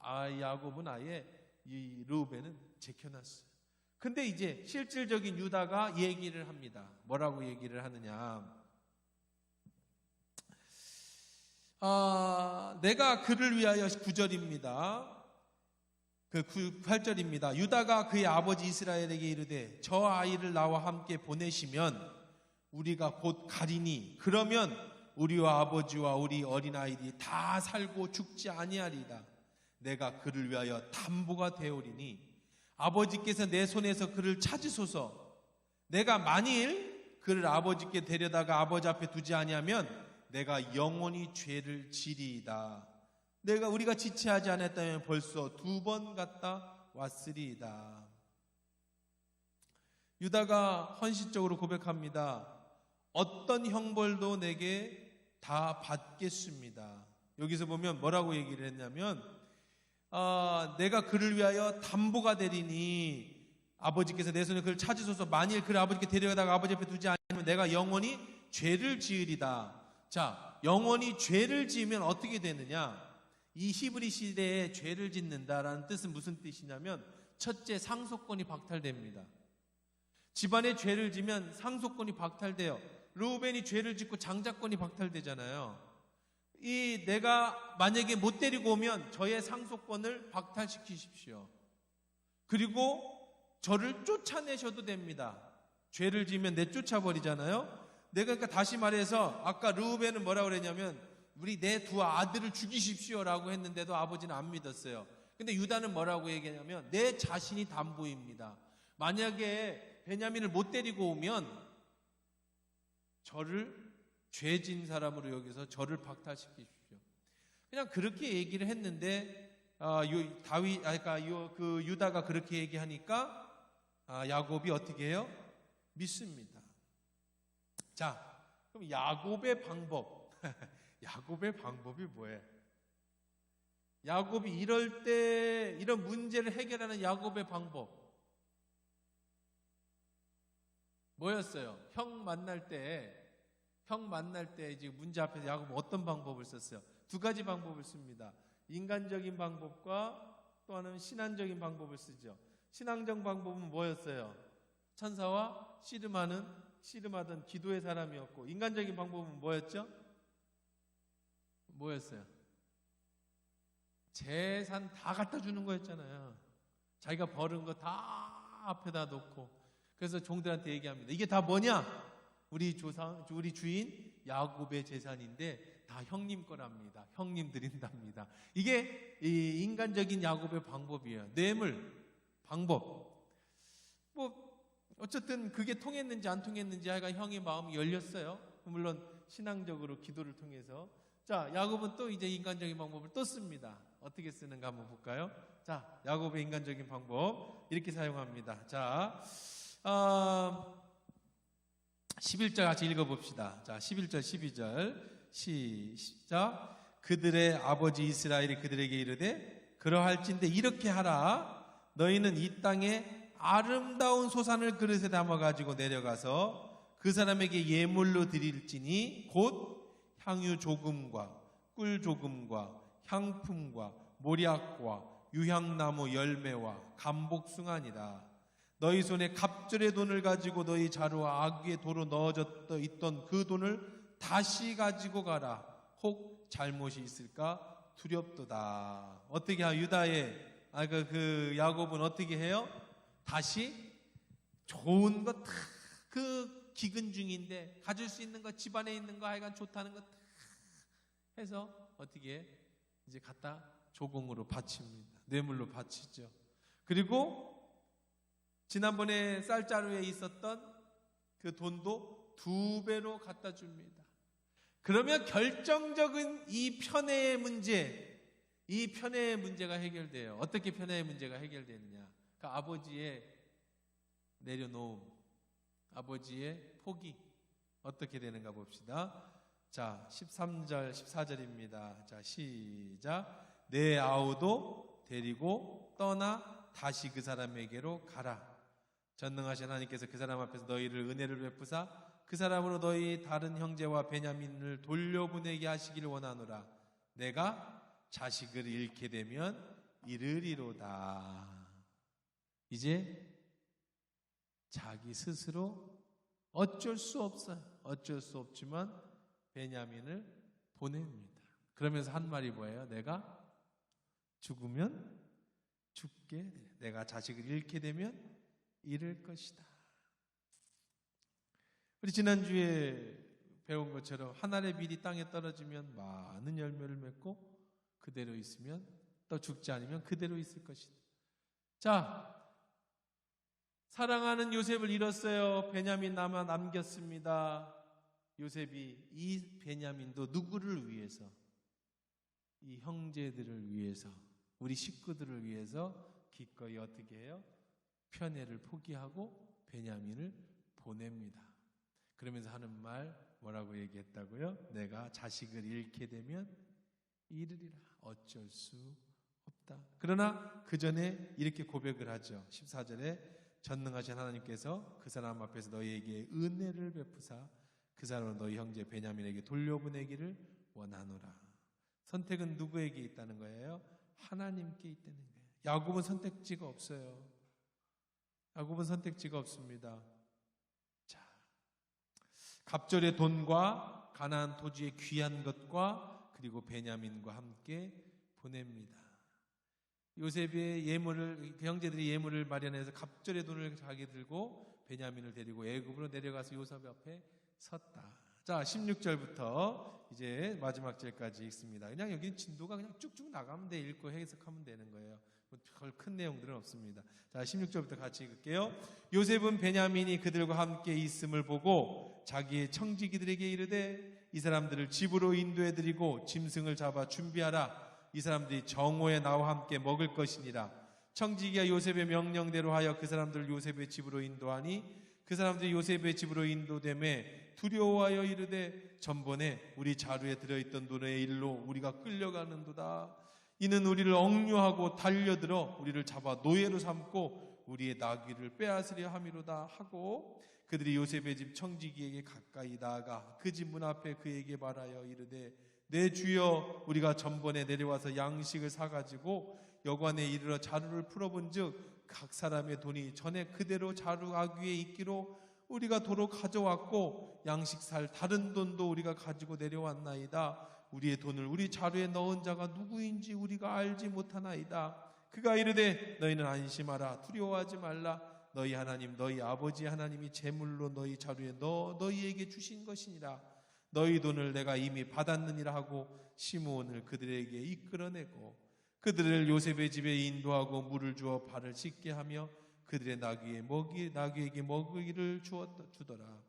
야곱은 아예 이 르우벤은 제껴놨어요. 근데 이제 실질적인 유다가 얘기를 합니다. 뭐라고 얘기를 하느냐? 내가 그를 위하여 9절입니다. 그 8절입니다. 유다가 그의 아버지 이스라엘에게 이르되 저 아이를 나와 함께 보내시면 우리가 곧 가리니 그러면 우리와 아버지와 우리 어린아이들이 다 살고 죽지 아니하리이다. 내가 그를 위하여 담보가 되오리니 아버지께서 내 손에서 그를 찾으소서. 내가 만일 그를 아버지께 데려다가 아버지 앞에 두지 아니하면 내가 영원히 죄를 지리이다. 우리가 지체하지 않았다면 벌써 2번 갔다 왔으리이다. 유다가 헌신적으로 고백합니다. 어떤 형벌도 내게 다 받겠습니다. 여기서 보면 뭐라고 얘기를 했냐면 내가 그를 위하여 담보가 되리니 아버지께서 내 손에 그를 찾으소서. 만일 그를 아버지께 데려다가 아버지 앞에 두지 않으면 내가 영원히 죄를 지으리다. 자, 영원히 죄를 지으면 어떻게 되느냐? 이 히브리 시대에 죄를 짓는다라는 뜻은 무슨 뜻이냐면 첫째, 상속권이 박탈됩니다. 집안에 죄를 지면 상속권이 박탈돼요. 르우벤이 죄를 짓고 장자권이 박탈되잖아요. 내가 만약에 못 데리고 오면 저의 상속권을 박탈시키십시오. 그리고 저를 쫓아내셔도 됩니다. 죄를 지으면 내쫓아버리잖아요. 내가 그러니까 다시 말해서 아까 르우벤은 뭐라고 그랬냐면 우리 내 2 아들을 죽이십시오라고 했는데도 아버지는 안 믿었어요. 근데 유다는 뭐라고 얘기하냐면 내 자신이 담보입니다. 만약에 베냐민을 못 데리고 오면 저를 죄진 사람으로 여기서 저를 박탈시키십시오. 그냥 그렇게 얘기를 했는데 유다가 그렇게 얘기하니까 야곱이 어떻게 해요? 믿습니다. 자, 그럼 야곱의 방법 야곱의 방법이 뭐예요? 야곱이 이럴 때 이런 문제를 해결하는 야곱의 방법 뭐였어요? 형 만날 때 이제 문제 앞에서 야곱은 어떤 방법을 썼어요? 2가지 방법을 씁니다. 인간적인 방법과 또 하나는 신앙적인 방법을 쓰죠. 신앙적 방법은 뭐였어요? 천사와 씨름하던 기도의 사람이었고, 인간적인 방법은 뭐였죠? 뭐였어요? 재산 다 갖다 주는 거였잖아요. 자기가 벌은 거 다 앞에다 놓고. 그래서 종들한테 얘기합니다. 이게 다 뭐냐? 우리 주인 야곱의 재산인데 다 형님 거랍니다. 형님 드린답니다. 이게 이 인간적인 야곱의 방법이에요. 뇌물 방법. 어쨌든 그게 통했는지 안 통했는지 하여간 형의 마음이 열렸어요. 물론 신앙적으로 기도를 통해서. 자, 야곱은 또 이제 인간적인 방법을 또 씁니다. 어떻게 쓰는가 한번 볼까요? 자, 야곱의 인간적인 방법 이렇게 사용합니다. 자, 11절 같이 읽어봅시다. 자, 11절 12절 시작. 그들의 아버지 이스라엘이 그들에게 이르되 그러할진대 이렇게 하라. 너희는 이 땅에 아름다운 소산을 그릇에 담아가지고 내려가서 그 사람에게 예물로 드릴지니 곧 향유 조금과 꿀 조금과 향품과 모략과 유향나무 열매와 감복숭아니라. 너희 손에 갑절의 돈을 가지고 너희 자루와 아귀의 도로 넣어져 있던 그 돈을 다시 가지고 가라. 혹 잘못이 있을까 두렵도다. 어떻게 그 야곱은 어떻게 해요? 다시 좋은 거 다 그 기근 중인데 가질 수 있는 거 집안에 있는 거 하여간 좋다는 거 다 해서 어떻게 이제 갖다 조공으로 바칩니다. 뇌물로 바치죠. 그리고 지난번에 쌀자루에 있었던 그 돈도 2배로 갖다 줍니다. 그러면 결정적인 이 편애의 문제가 해결돼요. 어떻게 편애의 문제가 해결되느냐? 그 아버지의 내려놓음, 아버지의 포기 어떻게 되는가 봅시다. 자, 13절, 14절입니다. 자, 시작. 내 아우도 데리고 떠나 다시 그 사람에게로 가라. 전능하신 하나님께서 그 사람 앞에서 너희를 은혜를 베푸사 그 사람으로 너희 다른 형제와 베냐민을 돌려보내게 하시기를 원하노라. 내가 자식을 잃게 되면 이르리로다. 이제 자기 스스로 어쩔 수 없어요. 어쩔 수 없지만 베냐민을 보냅니다. 그러면서 한 말이 뭐예요? 내가 죽으면 죽게 돼. 내가 자식을 잃게 되면 잃을 것이다. 우리 지난주에 배운 것처럼 한 알의 빌이 땅에 떨어지면 많은 열매를 맺고 그대로 있으면 또 죽지 않으면 그대로 있을 것이다. 자, 사랑하는 요셉을 잃었어요. 베냐민 남겼습니다. 요셉이 이 베냐민도 누구를 위해서? 이 형제들을 위해서, 우리 식구들을 위해서 기꺼이 어떻게 해요? 편애를 포기하고 베냐민을 보냅니다. 그러면서 하는 말 뭐라고 얘기했다고요? 내가 자식을 잃게 되면 잃으리라. 어쩔 수 없다. 그러나 그 전에 이렇게 고백을 하죠. 14절에 전능하신 하나님께서 그 사람 앞에서 너희에게 은혜를 베푸사 그 사람을 너희 형제 베냐민에게 돌려보내기를 원하노라. 선택은 누구에게 있다는 거예요? 하나님께 있다는 거예요. 야곱은 선택지가 없어요. 야곱은 선택지가 없습니다. 자, 갑절의 돈과 가나안 토지의 귀한 것과 그리고 베냐민과 함께 보냅니다. 요셉의 예물을, 그 형제들이 예물을 마련해서 갑절의 돈을 자기 들고 베냐민을 데리고 애굽으로 내려가서 요셉 앞에 섰다. 자, 16절부터 이제 마지막 절까지 읽습니다. 그냥 여기는 진도가 그냥 쭉쭉 나가면 돼. 읽고 해석하면 되는 거예요. 별 큰 내용들은 없습니다. 자, 16절부터 같이 읽을게요. 요셉은 베냐민이 그들과 함께 있음을 보고 자기의 청지기들에게 이르되 이 사람들을 집으로 인도해드리고 짐승을 잡아 준비하라. 이 사람들이 정오에 나와 함께 먹을 것이니라. 청지기가 요셉의 명령대로 하여 그 사람들을 요셉의 집으로 인도하니 그 사람들이 요셉의 집으로 인도되매 두려워하여 이르되 전번에 우리 자루에 들어있던 돈의 일로 우리가 끌려가는도다. 이는 우리를 억류하고 달려들어 우리를 잡아 노예로 삼고 우리의 나귀를 빼앗으려 함이로다 하고 그들이 요셉의 집 청지기에게 가까이 나아가 그 집 문 앞에 그에게 말하여 이르되 내 주여 우리가 전번에 내려와서 양식을 사가지고 여관에 이르러 자루를 풀어본즉 각 사람의 돈이 전에 그대로 자루 아귀에 있기로 우리가 도로 가져왔고 양식 살 다른 돈도 우리가 가지고 내려왔나이다. 우리의 돈을 우리 자루에 넣은 자가 누구인지 우리가 알지 못하나이다. 그가 이르되 너희는 안심하라. 두려워하지 말라. 너희 하나님 너희 아버지 하나님이 제물로 너희 자루에 넣어 너희에게 주신 것이니라. 너희 돈을 내가 이미 받았느니라 하고 시므온을 그들에게 이끌어내고 그들을 요셉의 집에 인도하고 물을 주어 발을 씻게 하며 그들의 나귀에게 먹이를 주더라.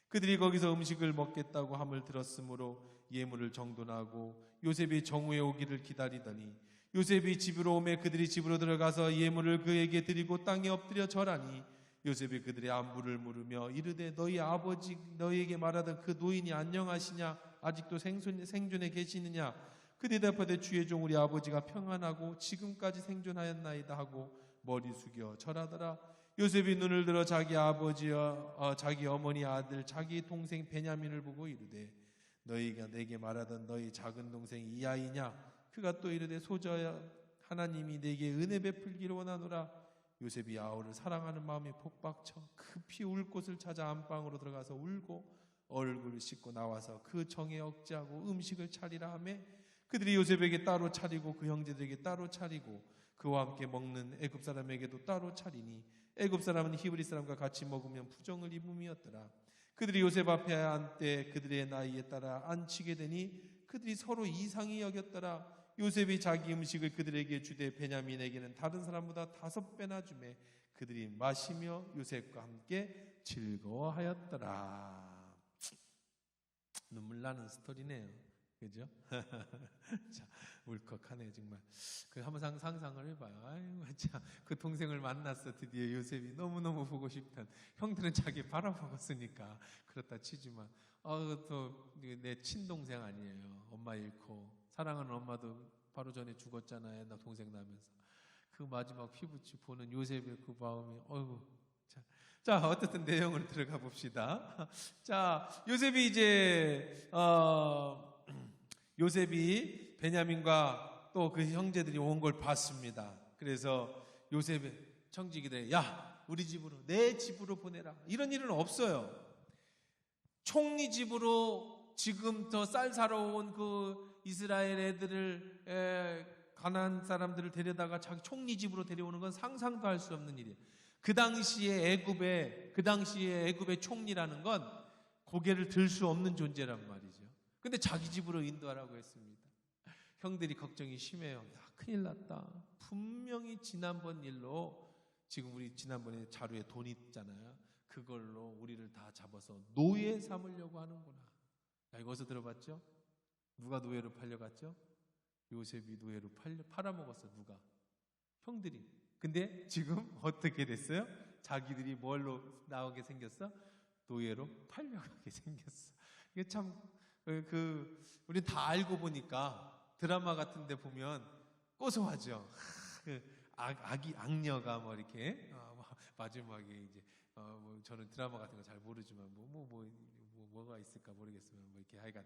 그들이 거기서 음식을 먹겠다고 함을 들었으므로 예물을 정돈하고 요셉이 정오에 오기를 기다리더니 요셉이 집으로 오매 그들이 집으로 들어가서 예물을 그에게 드리고 땅에 엎드려 절하니 요셉이 그들의 안부를 물으며 이르되 너희 아버지 너희에게 말하던 그 노인이 안녕하시냐? 아직도 생존해 계시느냐? 그들이 대답하되 주의 종 우리 아버지가 평안하고 지금까지 생존하였나이다 하고 머리 숙여 절하더라. 요셉이 눈을 들어 자기 아버지와 자기 어머니 아들 자기 동생 베냐민을 보고 이르되 너희가 내게 말하던 너희 작은 동생이 이 아이냐? 그가 또 이르되 소저야 하나님이 내게 은혜 베풀기를 원하노라. 요셉이 아우를 사랑하는 마음이 복박쳐 급히 울 곳을 찾아 안방으로 들어가서 울고 얼굴을 씻고 나와서 그 정에 억제하고 음식을 차리라 하며 그들이 요셉에게 따로 차리고 그 형제들에게 따로 차리고 그와 함께 먹는 애굽 사람에게도 따로 차리니 애굽 사람은 히브리 사람과 같이 먹으면 부정을 입음이었더라. 그들이 요셉 앞에 앉되 그들의 나이에 따라 앉히게 되니 그들이 서로 이상히 여겼더라. 요셉이 자기 음식을 그들에게 주되 베냐민에게는 다른 사람보다 5배나 주매 그들이 마시며 요셉과 함께 즐거워하였더라. 눈물 나는 스토리네요. 그죠? 자, 울컥하네 정말. 그 한번 상상을 해봐요. 아이고 참, 그 동생을 만났어 드디어 요셉이 너무너무 보고 싶던. 형들은 자기 바라먹었으니까 그렇다 치지만 또 내 친동생 아니에요. 엄마 잃고 사랑하는 엄마도 바로 전에 죽었잖아요. 나 동생 나면서 그 마지막 피부치 보는 요셉의 그 마음이 어이구. 자, 어쨌든 내용을 들어가 봅시다. 자, 요셉이 이제 요셉이 베냐민과 또 그 형제들이 온 걸 봤습니다. 그래서 요셉의 청지기들, 야, 우리 집으로, 내 집으로 보내라. 이런 일은 없어요. 총리 집으로 지금 더 쌀 사러 온 그 이스라엘 애들을 가나안 사람들을 데려다가 자기 총리 집으로 데려오는 건 상상도 할 수 없는 일이에요. 그 당시에 애굽의 총리라는 건 고개를 들 수 없는 존재란 말이죠. 근데 자기 집으로 인도하라고 했습니다. 형들이 걱정이 심해요. 야, 큰일 났다. 분명히 지난번 일로 지금 우리 지난번에 자루에 돈 있잖아요. 그걸로 우리를 다 잡아서 노예 삼으려고 하는구나. 야, 이거 어디서 들어봤죠? 누가 노예로 팔려갔죠? 요셉이 노예로 팔아먹었어. 누가? 형들이. 근데 지금 어떻게 됐어요? 자기들이 뭘로 나오게 생겼어? 노예로 팔려가게 생겼어. 이게 참 우리 다 알고 보니까 드라마 같은 데 보면 고소하죠. 악녀가 뭐 이렇게 마지막에 이제 뭐 저는 드라마 같은 거 잘 모르지만 뭐가 있을까 모르겠으면 뭐 이렇게 하여간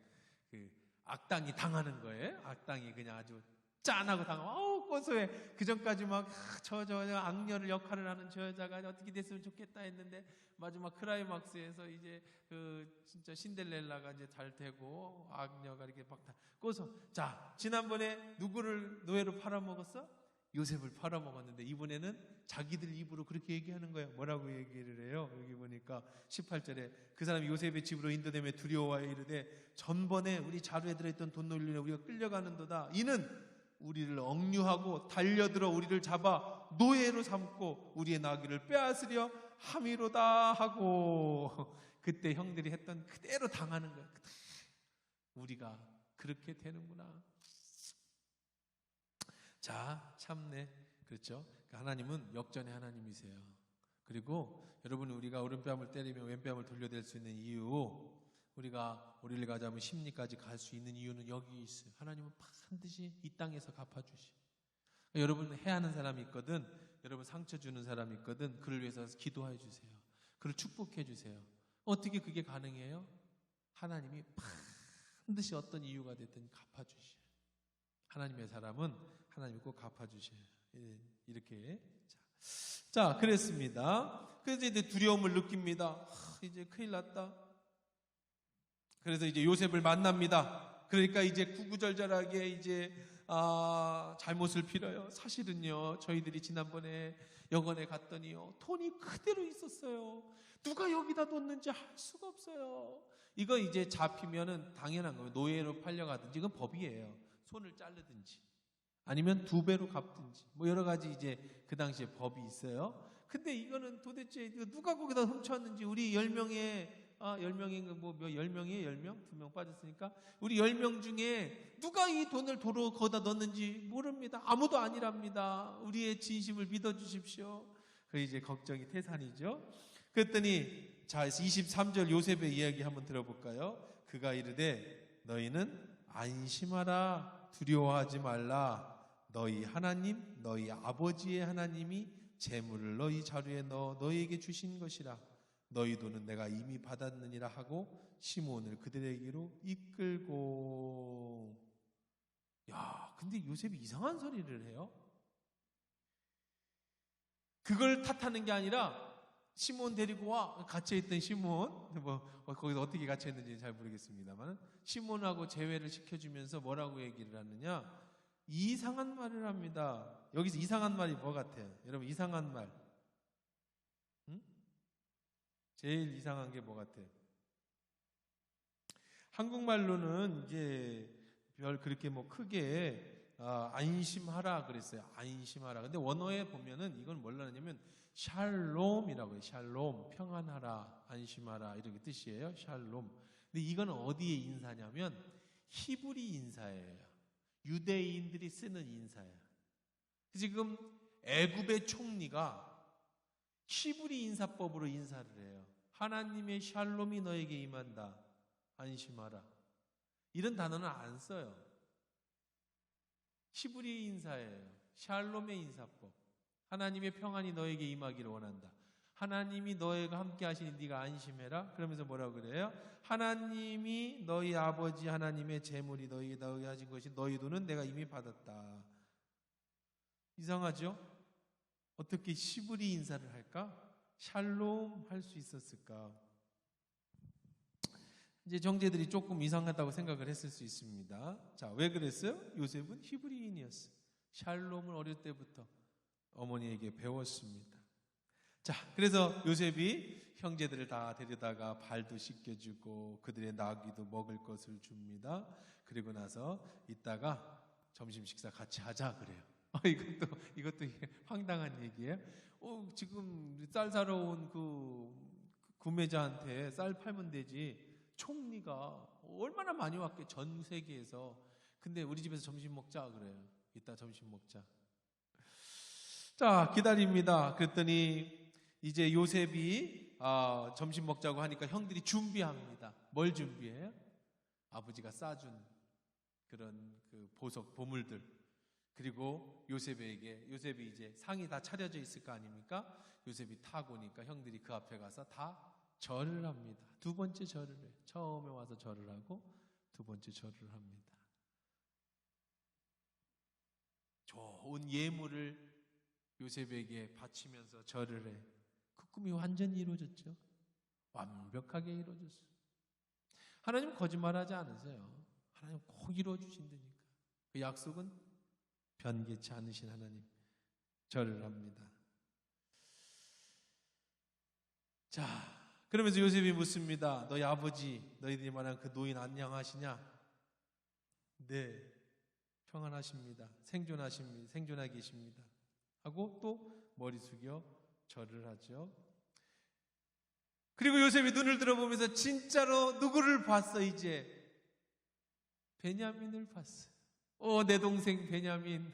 그 악당이 당하는 거예요. 악당이 그냥 아주 짠하고 당하면 고소해. 그 전까지 막 저 악녀를 역할을 하는 저 여자가 어떻게 됐으면 좋겠다 했는데 마지막 크라이막스에서 이제 그 진짜 신데렐라가 이제 잘 되고 악녀가 이렇게 막 고소. 자, 지난번에 누구를 노예로 팔아먹었어? 요셉을 팔아먹었는데 이번에는 자기들 입으로 그렇게 얘기하는 거예요. 뭐라고 얘기를 해요? 여기 보니까 18절에 그 사람이 요셉의 집으로 인도되며 두려워하여 이르되 전번에 우리 자루에 들어있던 돈 놀리려 우리가 끌려가는도다. 이는 우리를 억류하고 달려들어 우리를 잡아 노예로 삼고 우리의 나귀를 빼앗으려 함이로다 하고 그때 형들이 했던 그대로 당하는 거예요. 우리가 그렇게 되는구나. 자, 참네. 그렇죠? 하나님은 역전의 하나님이세요. 그리고 여러분 우리가 오른뺨을 때리며 왼뺨을 돌려댈 수 있는 이유, 우리가 우리를 가자면 심리까지 갈 수 있는 이유는 여기 있어요. 하나님은 반드시 이 땅에서 갚아주시. 여러분 해하는 사람이 있거든, 여러분 상처 주는 사람이 있거든, 그를 위해서 기도해 주세요. 그를 축복해 주세요. 어떻게 그게 가능해요? 하나님이 반드시 어떤 이유가 됐든 갚아주셔요. 하나님의 사람은 하나님이 꼭 갚아주셔요. 이렇게. 자, 그랬습니다. 그래서 이제 두려움을 느낍니다. 이제 큰일 났다. 그래서 이제 요셉을 만납니다. 그러니까 이제 구구절절하게 이제 잘못을 빌어요. 사실은요, 저희들이 지난번에 여관에 갔더니요, 돈이 그대로 있었어요. 누가 여기다 뒀는지 알 수가 없어요. 이거 이제 잡히면은 당연한 거예요. 노예로 팔려가든지, 이건 법이에요. 손을 자르든지 아니면 2배로 갚든지 뭐 여러 가지 이제 그 당시에 법이 있어요. 근데 이거는 도대체 누가 거기다 훔쳤는지, 우리 10명의 10명인가 뭐 10명이에요? 10명? 2명 빠졌으니까 우리 10명 중에 누가 이 돈을 도로 거기다 넣었는지 모릅니다. 아무도 아니랍니다. 우리의 진심을 믿어주십시오. 그 이제 걱정이 태산이죠. 그랬더니 자, 23절 요셉의 이야기 한번 들어볼까요? 그가 이르되 너희는 안심하라, 두려워하지 말라. 너희 하나님, 너희 아버지의 하나님이 재물을 너희 자루에 넣어 너희에게 주신 것이라. 너희 돈은 내가 이미 받았느니라 하고 시몬을 그들에게로 이끌고. 야, 근데 요셉이 이상한 소리를 해요. 그걸 탓하는 게 아니라 시몬 데리고 와. 갇혀있던 시몬, 거기서 어떻게 갇혀있는지 잘 모르겠습니다만 시몬하고 제외를 시켜주면서 뭐라고 얘기를 하느냐, 이상한 말을 합니다. 여기서 이상한 말이 뭐 같아요? 여러분, 이상한 말, 제일 이상한 게 뭐 같아요? 한국말로는 이제 별 그렇게 뭐 크게 안심하라 그랬어요. 안심하라. 근데 원어에 보면은 이건 뭘로 하냐면 샬롬이라고 해요. 샬롬, 평안하라, 안심하라, 이렇게 뜻이에요. 샬롬. 근데 이건 어디의 인사냐면 히브리 인사예요. 유대인들이 쓰는 인사예요. 지금 애굽의 총리가 히브리 인사법으로 인사를 해요. 하나님의 샬롬이 너에게 임한다. 안심하라. 이런 단어는 안 써요. 히브리 인사예요. 샬롬의 인사법. 하나님의 평안이 너에게 임하기를 원한다. 하나님이 너희가 함께 하시니 네가 안심해라. 그러면서 뭐라고 그래요? 하나님이 너희 아버지 하나님의 재물이 너희에게 나오게 하신 것이 너희 돈은 내가 이미 받았다. 이상하죠? 어떻게 히브리 인사를 할까? 샬롬 할 수 있었을까? 이제 정제들이 조금 이상하다고 생각을 했을 수 있습니다. 자, 왜 그랬어요? 요셉은 히브리인이었어요. 샬롬을 어릴 때부터 어머니에게 배웠습니다. 자, 그래서 요셉이 형제들을 다 데려다가 발도 씻겨주고 그들의 나귀도 먹을 것을 줍니다. 그리고 나서 이따가 점심 식사 같이 하자 그래요. 이것도 황당한 얘기예요. 지금 쌀 사러 온 그 구매자한테 쌀 팔면 되지. 총리가 얼마나 많이 왔게 전 세계에서. 근데 우리 집에서 점심 먹자 그래요. 이따 점심 먹자. 자, 기다립니다. 그랬더니 이제 요셉이 점심 먹자고 하니까 형들이 준비합니다. 뭘 준비해요? 아버지가 싸준 그런 그 보석, 보물들. 그리고 요셉이 이제 상이 다 차려져 있을 거 아닙니까? 요셉이 타고 오니까 형들이 그 앞에 가서 다 절을 합니다. 두 번째 절을 해요. 처음에 와서 절을 하고 두 번째 절을 합니다. 좋은 예물을 요셉에게 바치면서 절을 해. 그 꿈이 완전히 이루어졌죠. 완벽하게 이루어졌어요. 하나님 거짓말하지 않으세요. 하나님 꼭 이루어 주신다니까. 그 약속은 변개치 않으신 하나님. 절을 합니다. 자, 그러면서 요셉이 묻습니다. 너희 아버지, 너희들이 말한 그 노인 안녕하시냐? 네, 평안하십니다. 생존하 계십니다. 하고 또 머리 숙여 절을 하죠. 그리고 요셉이 눈을 들어보면서 진짜로 누구를 봤어? 이제 베냐민을 봤어요. 내 동생 베냐민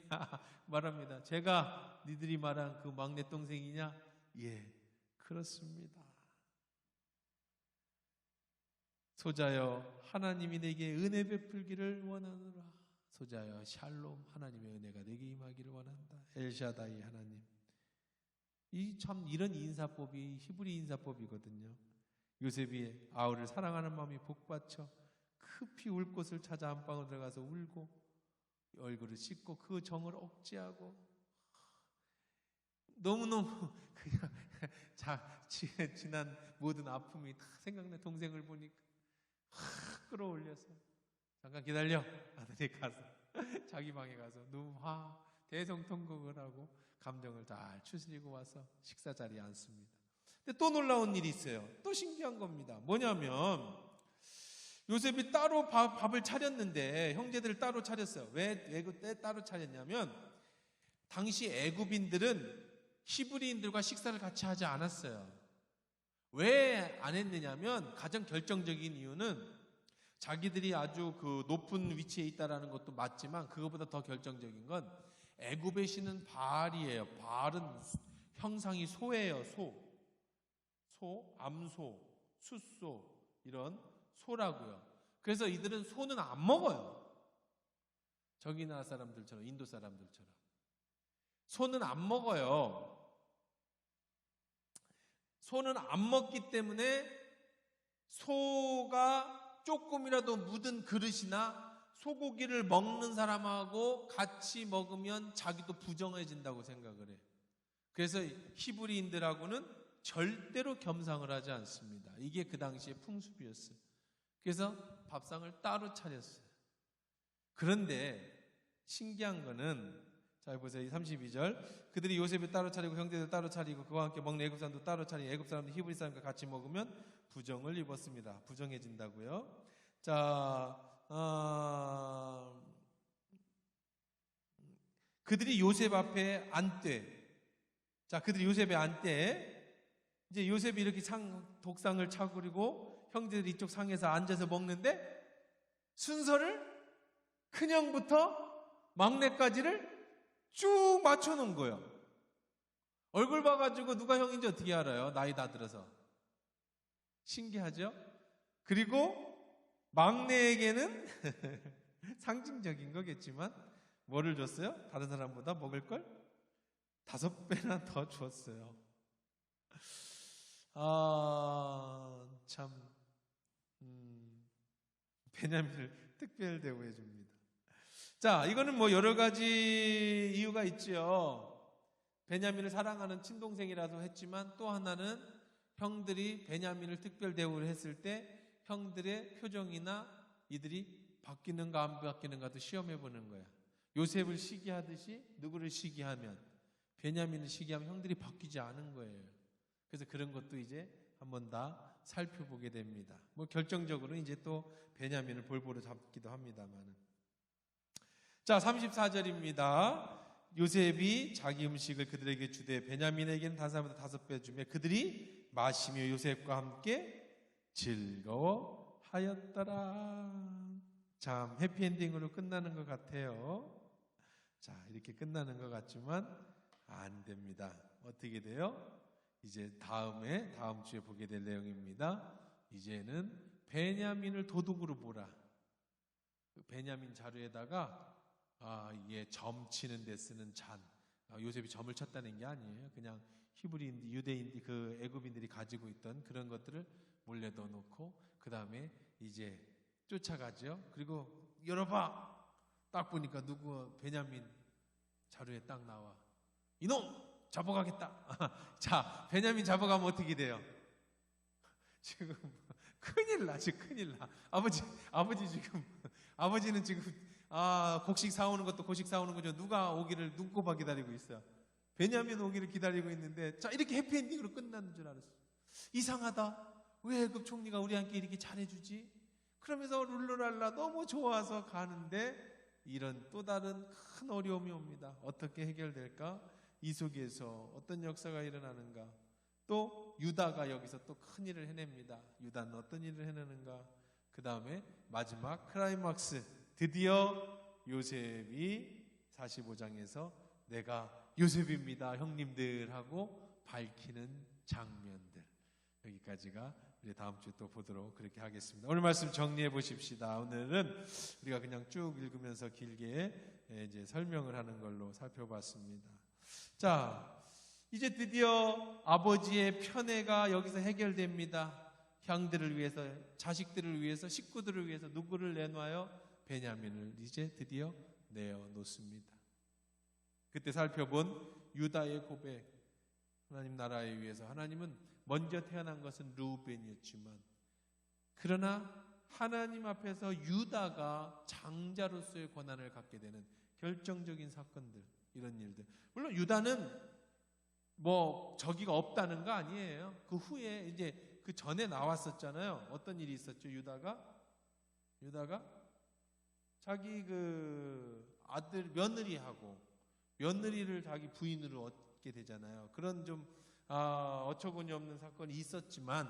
말합니다. 제가 니들이 말한 그 막내 동생이냐? 예, 그렇습니다. 소자여, 하나님이 내게 은혜 베풀기를 원하노라. 소자여, 샬롬, 하나님의 은혜가 내게 임하기를 원한다. 엘샤다이 하나님. 이런 인사법이 히브리 인사법이거든요. 요셉이 아우를 사랑하는 마음이 복받쳐 급히 울 곳을 찾아 안방으로 들어가서 울고 얼굴을 씻고 그 정을 억제하고 너무너무 그냥 지난 모든 아픔이 다 생각나. 동생을 보니까 끌어올려서 잠깐 기다려. 아들이 가서 자기 방에 가서 너무 대성통곡을 하고 감정을 잘 추스리고 와서 식사 자리에 앉습니다. 근데 또 놀라운 일이 있어요. 또 신기한 겁니다. 뭐냐면 요셉이 따로 밥을 차렸는데 형제들을 따로 차렸어요. 왜 그때 따로 차렸냐면 당시 애굽인들은 히브리인들과 식사를 같이 하지 않았어요. 왜 안 했느냐면 가장 결정적인 이유는 자기들이 아주 그 높은 위치에 있다라는 것도 맞지만 그것보다 더 결정적인 건 애굽의 신은 바알이에요. 바알은 형상이 소예요. 소, 암소, 숫소 이런 소라고요. 그래서 이들은 소는 안 먹어요. 저기 나라 사람들처럼, 인도 사람들처럼 소는 안 먹어요. 소는 안 먹기 때문에 소가 조금이라도 묻은 그릇이나 소고기를 먹는 사람하고 같이 먹으면 자기도 부정해진다고 생각을 해요. 그래서 히브리인들하고는 절대로 겸상을 하지 않습니다. 이게 그 당시의 풍습이었어요. 그래서 밥상을 따로 차렸어요. 그런데 신기한 거는 자 보세요. 32절 그들이 요셉을 따로 차리고 형제들 따로 차리고 그와 함께 먹는 애굽 사람도 따로 차리고 애굽 사람도 히브리 사람과 같이 먹으면 부정을 입었습니다. 부정해진다고요. 자 그들이 요셉 앞에 앉되 그들이 요셉에 앉되 이제 요셉이 이렇게 독상을 차그리고 형제들이 이쪽 상에서 앉아서 먹는데 순서를 큰형부터 막내까지를 쭉 맞춰놓은 거예요. 얼굴 봐가지고 누가 형인지 어떻게 알아요? 나이 다 들어서. 신기하죠? 그리고 막내에게는 상징적인 거겠지만 뭐를 줬어요? 다른 사람보다 먹을 걸 5배나 더 줬어요. 참 베냐민을 특별 대우해 줍니다. 자, 이거는 뭐 여러 가지 이유가 있죠. 베냐민을 사랑하는 친동생이라도 했지만 또 하나는 형들이 베냐민을 특별 대우를 했을 때 형들의 표정이나 이들이 바뀌는가 안 바뀌는가도 시험해 보는 거야. 요셉을 시기하듯이 누구를 시기하면, 베냐민을 시기하면 형들이 바뀌지 않은 거예요. 그래서 그런 것도 이제 한번 다 살펴보게 됩니다. 뭐 결정적으로 이제 또 베냐민을 볼보로 잡기도 합니다만은. 자, 34절입니다. 요셉이 자기 음식을 그들에게 주되 베냐민에게는 다른 사람보다 5배 주며 그들이 마시며 요셉과 함께 즐거워하였더라. 참 해피엔딩으로 끝나는 것 같아요. 자, 이렇게 끝나는 것 같지만 안 됩니다. 어떻게 돼요? 이제 다음 주에 보게 될 내용입니다. 이제는 베냐민을 도둑으로 보라. 그 베냐민 자루에다가 이게 점 치는 데 쓰는 잔. 요셉이 점을 쳤다는 게 아니에요. 그냥 히브리인들, 유대인들, 그 애굽인들이 가지고 있던 그런 것들을 몰래 넣어놓고 그 다음에 이제 쫓아가죠. 그리고 열어봐. 딱 보니까 누구 베냐민 자루에 딱 나와. 이놈 잡아가겠다. 자, 베냐민 잡아가면 어떻게 돼요? 지금 큰일 나지, 큰일 나. 아버지 지금 아버지는 지금 곡식 사오는 것도 곡식 사오는 거죠. 누가 오기를 눈꼽아 기다리고 있어요. 베냐민 오기를 기다리고 있는데, 자, 이렇게 해피엔딩으로 끝나는 줄 알았어. 이상하다. 왜 애굽 총리가 우리한테 이렇게 잘해주지? 그러면서 룰루랄라 너무 좋아서 가는데 이런 또 다른 큰 어려움이 옵니다. 어떻게 해결될까? 이 속에서 어떤 역사가 일어나는가? 또 유다가 여기서 또 큰 일을 해냅니다. 유다는 어떤 일을 해내는가? 그 다음에 마지막 클라이막스, 드디어 요셉이 45장에서 내가 요셉입니다 형님들 하고 밝히는 장면들, 여기까지가 우리 다음 주에 또 보도록 그렇게 하겠습니다. 오늘 말씀 정리해 보십시다. 오늘은 우리가 그냥 쭉 읽으면서 길게 이제 설명을 하는 걸로 살펴봤습니다. 자, 이제 드디어 아버지의 편애가 여기서 해결됩니다. 형들을 위해서, 자식들을 위해서, 식구들을 위해서 누구를 내놔요? 베냐민을 이제 드디어 내어놓습니다. 그때 살펴본 유다의 고백, 하나님 나라에 위해서 하나님은 먼저 태어난 것은 르우벤이었지만, 그러나 하나님 앞에서 유다가 장자로서의 권한을 갖게 되는 결정적인 사건들, 이런 일들. 물론 유다는 뭐 저기가 없다는 거 아니에요. 그 후에 이제 그 전에 나왔었잖아요. 어떤 일이 있었죠? 유다가 자기 그 아들 며느리를 자기 부인으로 얻게 되잖아요. 그런 좀 어처구니 없는 사건이 있었지만,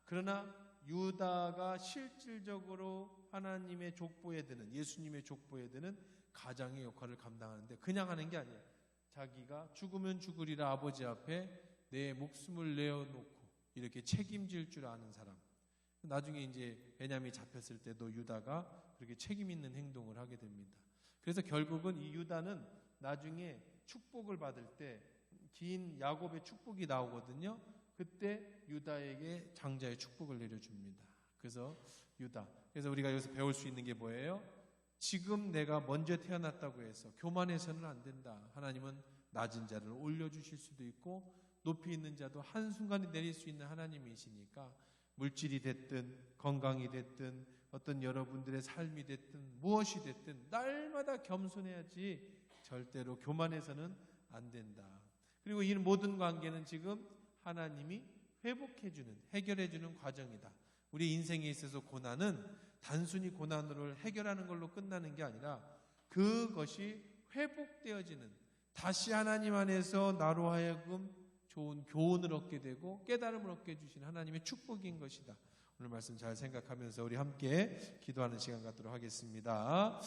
그러나 유다가 실질적으로 하나님의 족보에 드는, 예수님의 족보에 드는 가장의 역할을 감당하는데 그냥 하는 게 아니에요. 자기가 죽으면 죽으리라 아버지 앞에 내 목숨을 내어놓고 이렇게 책임질 줄 아는 사람. 나중에 이제 베냐민이 잡혔을 때도 유다가 그렇게 책임 있는 행동을 하게 됩니다. 그래서 결국은 이 유다는 나중에 축복을 받을 때 긴 야곱의 축복이 나오거든요. 그때 유다에게 장자의 축복을 내려줍니다. 그래서 유다. 그래서 우리가 여기서 배울 수 있는 게 뭐예요? 지금 내가 먼저 태어났다고 해서 교만해서는 안 된다. 하나님은 낮은 자를 올려주실 수도 있고 높이 있는 자도 한순간에 내릴 수 있는 하나님이시니까, 물질이 됐든 건강이 됐든 어떤 여러분들의 삶이 됐든 무엇이 됐든 날마다 겸손해야지 절대로 교만해서는 안 된다. 그리고 이 모든 관계는 지금 하나님이 회복해주는, 해결해주는 과정이다. 우리 인생에 있어서 고난은 단순히 고난으로 해결하는 걸로 끝나는 게 아니라 그것이 회복되어지는, 다시 하나님 안에서 나로 하여금 좋은 교훈을 얻게 되고 깨달음을 얻게 해주신 하나님의 축복인 것이다. 오늘 말씀 잘 생각하면서 우리 함께 기도하는 시간 갖도록 하겠습니다.